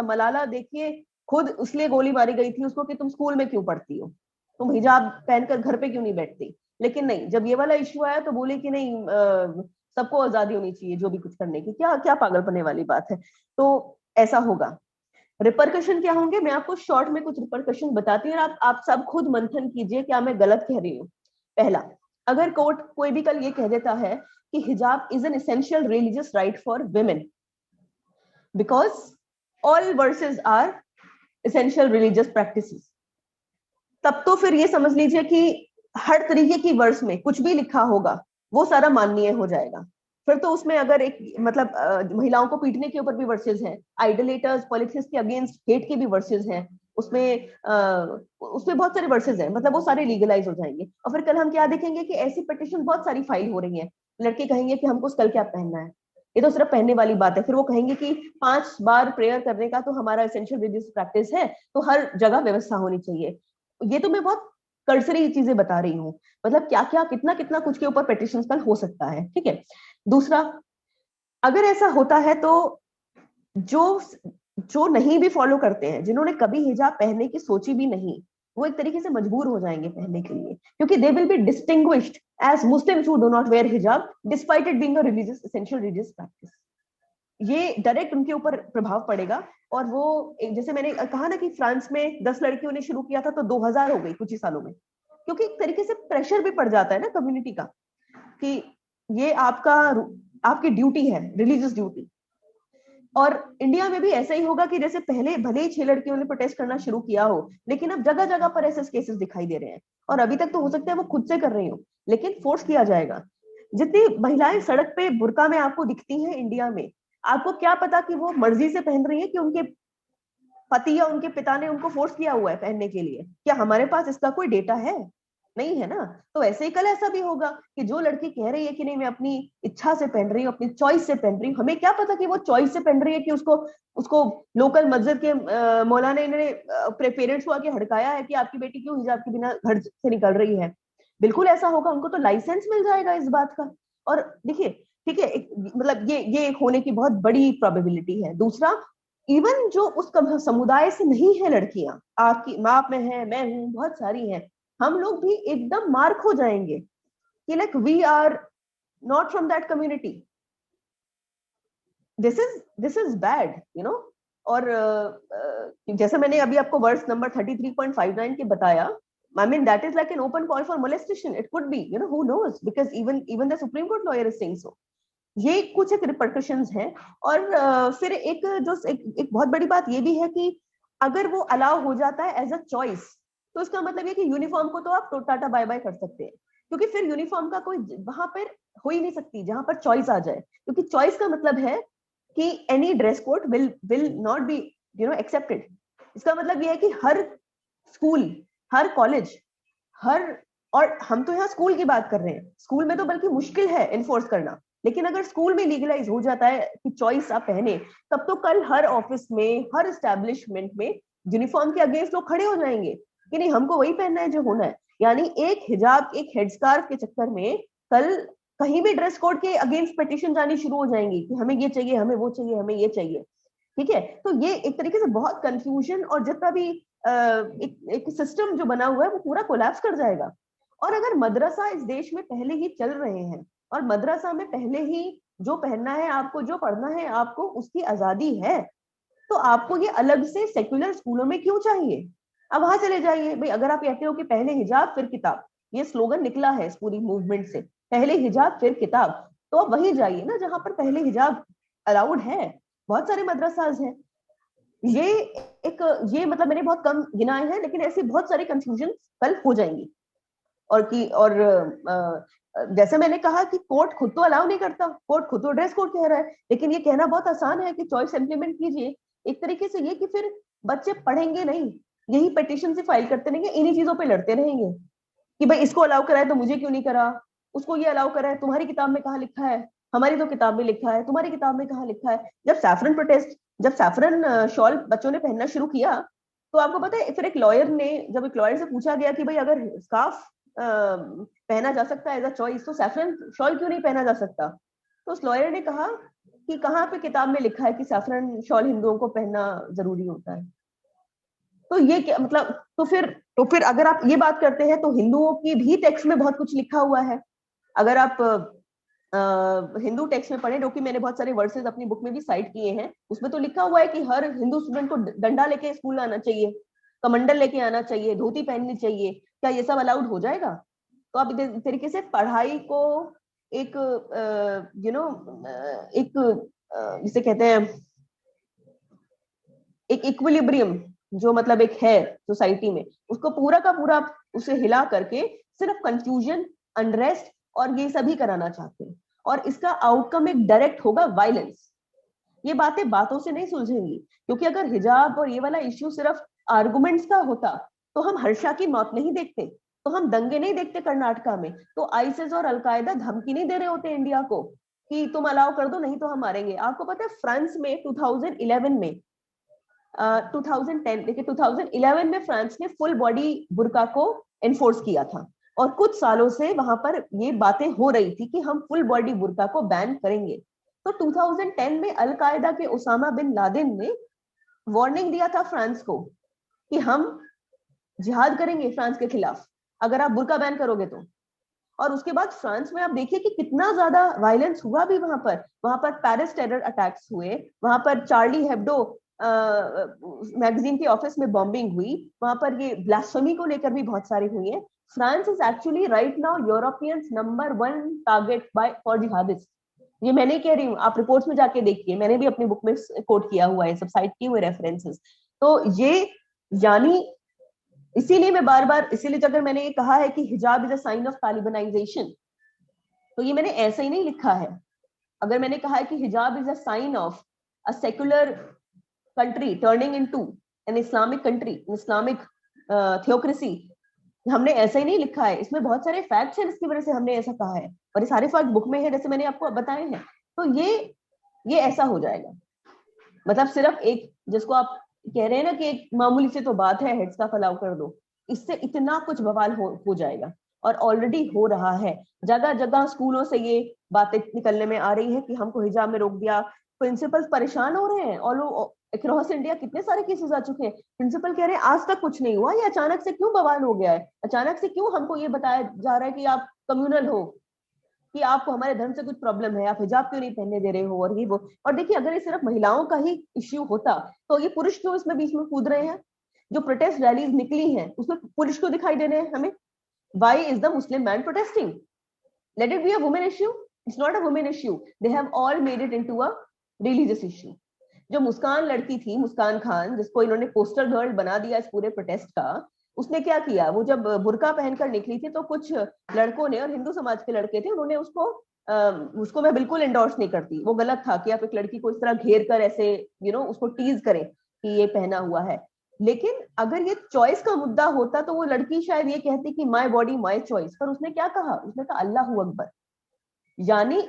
मलाला देखिए, खुद उसलिए गोली मारी गई थी उसको कि तुम स्कूल में क्यों पढ़ती हो, तुम हिजाब पहनकर घर पे क्यों नहीं बैठती। लेकिन नहीं, जब ये वाला इश्यू आया तो बोले कि नहीं, सबको आजादी होनी चाहिए जो भी कुछ करने की। क्या क्या पागलपने वाली बात है। तो ऐसा होगा। रिपरकशन क्या होंगे, मैं आपको शॉर्ट में कुछ रिपरकशन बताती हूँ, और आप सब खुद मंथन कीजिए क्या मैं गलत कह रही हूँ। पहला, अगर कोर्ट कोई भी कल ये कह देता है कि hijab is an essential religious right for women because all verses are essential religious practices, तब तो फिर ये समझ लीजिए कि हर तरीके की वर्स में कुछ भी लिखा होगा वो सारा माननीय हो जाएगा। फिर तो उसमें अगर एक मतलब महिलाओं को पीटने के ऊपर भी वर्सेस हैं, आइडोलेटर्स पॉलिटिक्स के अगेंस्ट हेट के भी वर्सेस हैं, उसमें बहुत सारे वर्सेस हैं, मतलब वो सारे लीगलाइज हो जाएंगे। और फिर कल हम क्या देखेंगे कि ऐसी पिटिशन बहुत सारी फाइल हो रही हैं, लड़के कहेंगे कि हमको कल क्या पहनना है, ये तो सिर्फ पहनने वाली बात है। फिर वो कहेंगे कि 5 बार प्रेयर करने का तो हमारा एसेंशियल रिलीजियस प्रैक्टिस है, तो हर जगह व्यवस्था होनी चाहिए। ये तो मैं बहुत कर्सरी चीजें बता रही हूँ, मतलब क्या क्या कितना कितना कुछ के ऊपर पिटिशंस कल हो सकता है, ठीक है। दूसरा, अगर ऐसा होता है तो जो नहीं भी फॉलो करते हैं, जिन्होंने कभी हिजाब पहनने की सोची भी नहीं, वो एक तरीके से मजबूर हो जाएंगे पहनने के लिए, क्योंकि they will be distinguished as Muslims who do not wear hijab despite it being a religious essential religious practice. ये डायरेक्ट उनके ऊपर प्रभाव पड़ेगा। और वो जैसे मैंने कहा ना कि फ्रांस में 10 लड़कियों ने शुरू किया था तो 2000 हो गई कुछ ही सालों में, क्योंकि एक तरीके से प्रेशर भी पड़ जाता है ना कम्युनिटी का कि ये आपकी ड्यूटी है, रिलीजियस ड्यूटी। और इंडिया में भी ऐसा ही होगा कि जैसे पहले भले ही 6 लड़कियों ने प्रोटेस्ट करना शुरू किया हो, लेकिन अब जगह जगह पर ऐसे केसेस दिखाई दे रहे हैं। और अभी तक तो हो सकता है वो खुद से कर रही हो, लेकिन फोर्स किया जाएगा। जितनी महिलाएं सड़क पे बुर्का में आपको दिखती हैं इंडिया में, आपको क्या पता कि वो मर्जी से पहन रही है कि उनके पति या उनके पिता ने उनको फोर्स किया हुआ है पहनने के लिए? क्या हमारे पास इसका कोई डेटा है? नहीं है ना। तो ऐसे ही कल ऐसा भी होगा कि जो लड़की कह रही है कि नहीं मैं अपनी इच्छा से पहन रही हूँ, अपनी चॉइस से पहन रही हूँ, हमें क्या पता कि वो चॉइस से पहन रही है कि उसको उसको लोकल मस्जिद के मौलाना ने पेरेंट्स को आके हड़काया है कि आपकी बेटी क्यों हिजाब के बिना घर से निकल रही है। बिल्कुल ऐसा होगा, उनको तो लाइसेंस मिल जाएगा इस बात का। और देखिए, ठीक है, मतलब ये एक होने की बहुत बड़ी प्रोबेबिलिटी है। दूसरा, इवन जो उस समुदाय से नहीं है लड़कियां, आपकी माँ में है, मैं हूं, बहुत सारी हैं, हम लोग भी एकदम मार्क हो जाएंगे कि like we are not from that community. This is bad, you know. और जैसे मैंने अभी आपको वर्स नंबर 33.59 के बताया, I mean that is like an open call for molestation. It could be, you know, who knows, because even the Supreme Court lawyer is saying so. ये कुछ एक रिपरकशंस हैं। और फिर एक बहुत बड़ी बात ये भी है कि अगर वो अलाउ हो जाता है एज अ चॉइस, तो इसका मतलब ये कि यूनिफॉर्म को तो आप टाटा बाय बाय कर सकते हैं, क्योंकि फिर यूनिफॉर्म का कोई वहां पर हो ही नहीं सकती जहां पर चॉइस आ जाए। क्योंकि चॉइस का मतलब है कि any dress code will not be accepted. इसका मतलब ये है कि हर स्कूल, हर कॉलेज, हर, और हम तो यहाँ स्कूल की बात कर रहे हैं, स्कूल में तो बल्कि मुश्किल है इन्फोर्स करना, लेकिन अगर स्कूल में लीगलाइज हो जाता है कि चॉइस आप पहने, तब तो कल हर ऑफिस में, हर एस्टेब्लिशमेंट में यूनिफॉर्म के अगेंस्ट लोग खड़े हो जाएंगे कि नहीं, हमको वही पहनना है जो होना है। यानी एक हिजाब, एक हेडस्कार्फ के चक्कर में कल कहीं भी ड्रेस कोड के अगेंस्ट पिटीशन जानी शुरू हो जाएंगी कि हमें ये चाहिए, हमें वो चाहिए, हमें ये चाहिए। ठीक है, तो ये एक तरीके से बहुत कंफ्यूजन और जितना भी एक सिस्टम जो बना हुआ है वो पूरा कोलैप्स कर जाएगा। और अगर मदरसा इस देश में पहले ही चल रहे हैं और मदरसा में पहले ही जो पहनना है आपको, जो पढ़ना है आपको, उसकी आजादी है, तो आपको ये अलग से सेक्युलर स्कूलों में क्यों चाहिए? अब वहां चले जाइए भाई। अगर आप कहते हो कि पहले हिजाब फिर किताब, ये स्लोगन निकला है इस पूरी मूवमेंट से, पहले हिजाब फिर किताब, तो आप वहीं जाइए ना जहां पर पहले हिजाब अलाउड है। बहुत सारे मदरसाज हैं। ये ये मतलब मैंने बहुत कम गिनाए हैं, लेकिन ऐसी बहुत सारी कंफ्यूजन कल हो जाएंगी। और जैसे मैंने कहा कि कोर्ट खुद तो अलाउ नहीं करता, कोर्ट खुद तो ड्रेस कोड कह रहा है, लेकिन ये कहना बहुत आसान है कि चॉइस इंप्लीमेंट कीजिए। एक तरीके से ये कि फिर बच्चे पढ़ेंगे नहीं, यही पिटीशन से फाइल करते रहेंगे, इन्हीं चीजों पे लड़ते रहेंगे कि भाई इसको अलाउ करा है तो मुझे क्यों नहीं करा, उसको ये अलाउ करा है, तुम्हारी किताब में कहाँ लिखा है, हमारी तो किताब में लिखा है, तुम्हारी किताब में कहाँ लिखा है। जब सैफरन शॉल बच्चों ने पहनना शुरू किया, तो आपको पता है फिर एक लॉयर ने, जब एक लॉयर से पूछा गया कि भाई अगर स्कार्फ पहना जा सकता है एज अ चॉइस, तो सैफरन शॉल क्यों नहीं पहना जा सकता? तो उस लॉयर ने कहा कि कहाँ पे किताब में लिखा है कि सैफरन शॉल हिंदुओं को पहनना जरूरी होता है। तो ये क्या मतलब, तो फिर अगर आप ये बात करते हैं तो हिंदुओं की भी टेक्स्ट में बहुत कुछ लिखा हुआ है। अगर आप हिंदू टेक्स्ट में पढ़े, जो कि मैंने बहुत सारे वर्सेस अपनी बुक में भी साइट किए हैं, उसमें तो लिखा हुआ है कि हर हिंदू स्टूडेंट को डंडा लेके स्कूल आना चाहिए, कमंडल लेके आना चाहिए, धोती पहननी चाहिए। क्या ये सब अलाउड हो जाएगा? तो आप इस तरीके से पढ़ाई को एक एक जिसे कहते हैं एक इक्विलिब्रियम, जो मतलब एक है सोसाइटी में, उसको पूरा का पूरा उसे हिला करके सिर्फ कंफ्यूजन, अनरेस्ट और ये सभी कराना चाहते हैं। और इसका आउटकम एक डायरेक्ट होगा वायलेंस। ये बातें बातों से नहीं सुलझेंगी, क्योंकि अगर हिजाब और ये वाला इश्यू सिर्फ आर्गुमेंट्स का होता, तो हम हर्षा की मौत नहीं देखते, तो हम दंगे नहीं देखते कर्नाटका में, तो आईसिस और अलकायदा धमकी नहीं दे रहे होते इंडिया को कि तुम अलाउ कर दो, नहीं तो हम मारेंगे। आपको पता है फ्रांस में 2011 में 2010 देखिए 2011 में फ्रांस ने फुल बॉडी बुर्का को एनफोर्स किया था, और कुछ सालों से वहां पर ये बातें हो रही थी कि हम फुल बॉडी बुर्का को बैन करेंगे। तो 2010 में अल कायदा के उसामा बिन लादेन ने वार्निंग दिया था फ्रांस को कि हम जिहाद करेंगे फ्रांस के खिलाफ अगर आप बुर्का बैन करोगे तो। और उसके बाद फ्रांस में आप देखिए कि कितना ज्यादा वायलेंस हुआ भी वहां पर पेरिस टेरर अटैक्स हुए, वहां पर चार्ली हेब्डो मैगजीन के ऑफिस में बॉम्बिंग हुई, वहां पर ये ब्लास्फेमी को लेकर भी बहुत सारी हुई है। France is actually right now Europeans number 1 target by for jihadist. ये मैं नहीं कह रही हूँ, आप रिपोर्ट्स में जाके देखिए, मैंने भी अपनी बुक में कोट किया हुआ है, सब साइट किए हुए रेफरेंसेस। तो ये यानी इसीलिए मैं बार बार, इसीलिए अगर मैंने ये कहा है कि hijab is a sign of Talibanisation, तो ये मैंने ऐसे ही नहीं लिखा है। अगर मैंने कहा है कि hijab is a sign of a secular country turning into an Islamic country, an Islamic theocracy, हमने ऐसा ही नहीं लिखा है, इसमें बहुत सारे फैक्ट्स हैं जिसकी वजह से हमने ऐसा कहा है, और ये सारे फैक्ट बुक में है, जैसे मैंने आपको बताए हैं। तो ये ऐसा हो जाएगा, मतलब सिर्फ एक, जिसको आप कह रहे हैं ना कि एक मामूली से तो बात है, हेड्स का फलाव कर दो, इससे इतना कुछ बवाल हो जाएगा, और ऑलरेडी हो रहा है। जगह जगह स्कूलों से ये बातें निकलने में आ रही है कि हमको हिजाब में रोक दिया, प्रिंसिपल परेशान हो रहे हैं, ऑल अक्रॉस इंडिया कितने सारे केसेस आ चुके हैं, प्रिंसिपल कह रहे हैं आज तक कुछ नहीं हुआ, ये अचानक से क्यों बवाल हो गया है, अचानक से क्यों हमको ये बताया जा रहा है कि आप कम्युनल हो, कि आपको हमारे धर्म से कुछ प्रॉब्लम है, आप हिजाब क्यों नहीं पहनने दे रहे हो, और ये वो। और देखिए, अगर ये सिर्फ महिलाओं का ही इश्यू होता तो ये पुरुष क्यों इसमें बीच में कूद रहे हैं? जो प्रोटेस्ट रैलीज निकली हैं उसमें पुरुष क्यों दिखाई दे रहे हैं हमें? Why is the Muslim man protesting? Let it be a women issue, it's not a women issue, they have all made it into a religious issue. जो मुस्कान लड़की थी, मुस्कान खान, जिसको इन्होंने पोस्टर गर्ल बना दिया इस पूरे प्रोटेस्ट का, उसने क्या किया, वो जब बुर्का पहनकर निकली थी तो कुछ लड़कों ने, और हिंदू समाज के लड़के थे, उन्होंने उसको मैं बिल्कुल एंडोर्स नहीं करती, वो गलत था कि आप एक लड़की को इस तरह घेर कर ऐसे उसको टीज करें कि ये पहना हुआ है। लेकिन अगर ये चॉइस का मुद्दा होता तो वो लड़की शायद ये कहती कि माय बॉडी माय चॉइस, पर उसने क्या कहा, उसने कहा अल्लाह अकबर। यानी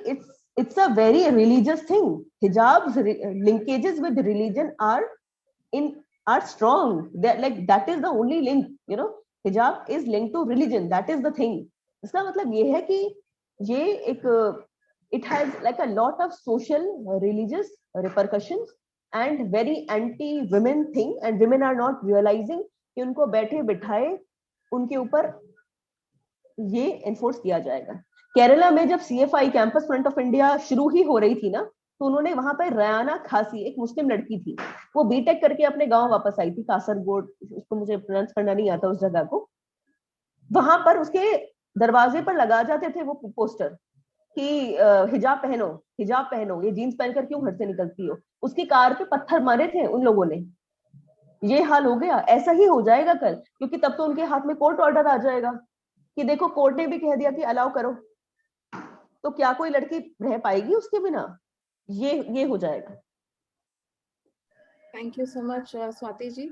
it's a very religious thing. Hijab's linkages with religion are strong. That is the only link. Hijab is linked to religion. That is the thing. इसका मतलब ये है कि ये एक it has like a lot of social religious repercussions and very anti-women thing, and women are not realizing कि उनको बैठे बिठाए उनके ऊपर ये एनफोर्स किया जाएगा। केरला में जब CFI campus front of India शुरू ही हो रही थी ना, तो उन्होंने वहां पर रयाना खासी, एक मुस्लिम लड़की थी, वो बीटेक करके अपने गांव वापस आई थी, कासरगोड, उसको मुझे प्रोनाउंस करना नहीं आता उस जगह को। वहां पर उसके दरवाजे पर लगा जाते थे वो पोस्टर कि हिजाब पहनो, हिजाब पहनो, ये जीन्स पहनकर क्यों घर से निकलती हो। उसकी कार पे पत्थर मारे थे उन लोगों ने। ये हाल हो गया, ऐसा ही हो जाएगा कल, क्योंकि तब तो उनके हाथ में कोर्ट ऑर्डर आ जाएगा कि देखो कोर्ट ने भी कह दिया कि अलाउ करो, तो क्या कोई लड़की रह पाएगी उसके बिना? ये हो जाएगा। Thank you so much, Swati ji.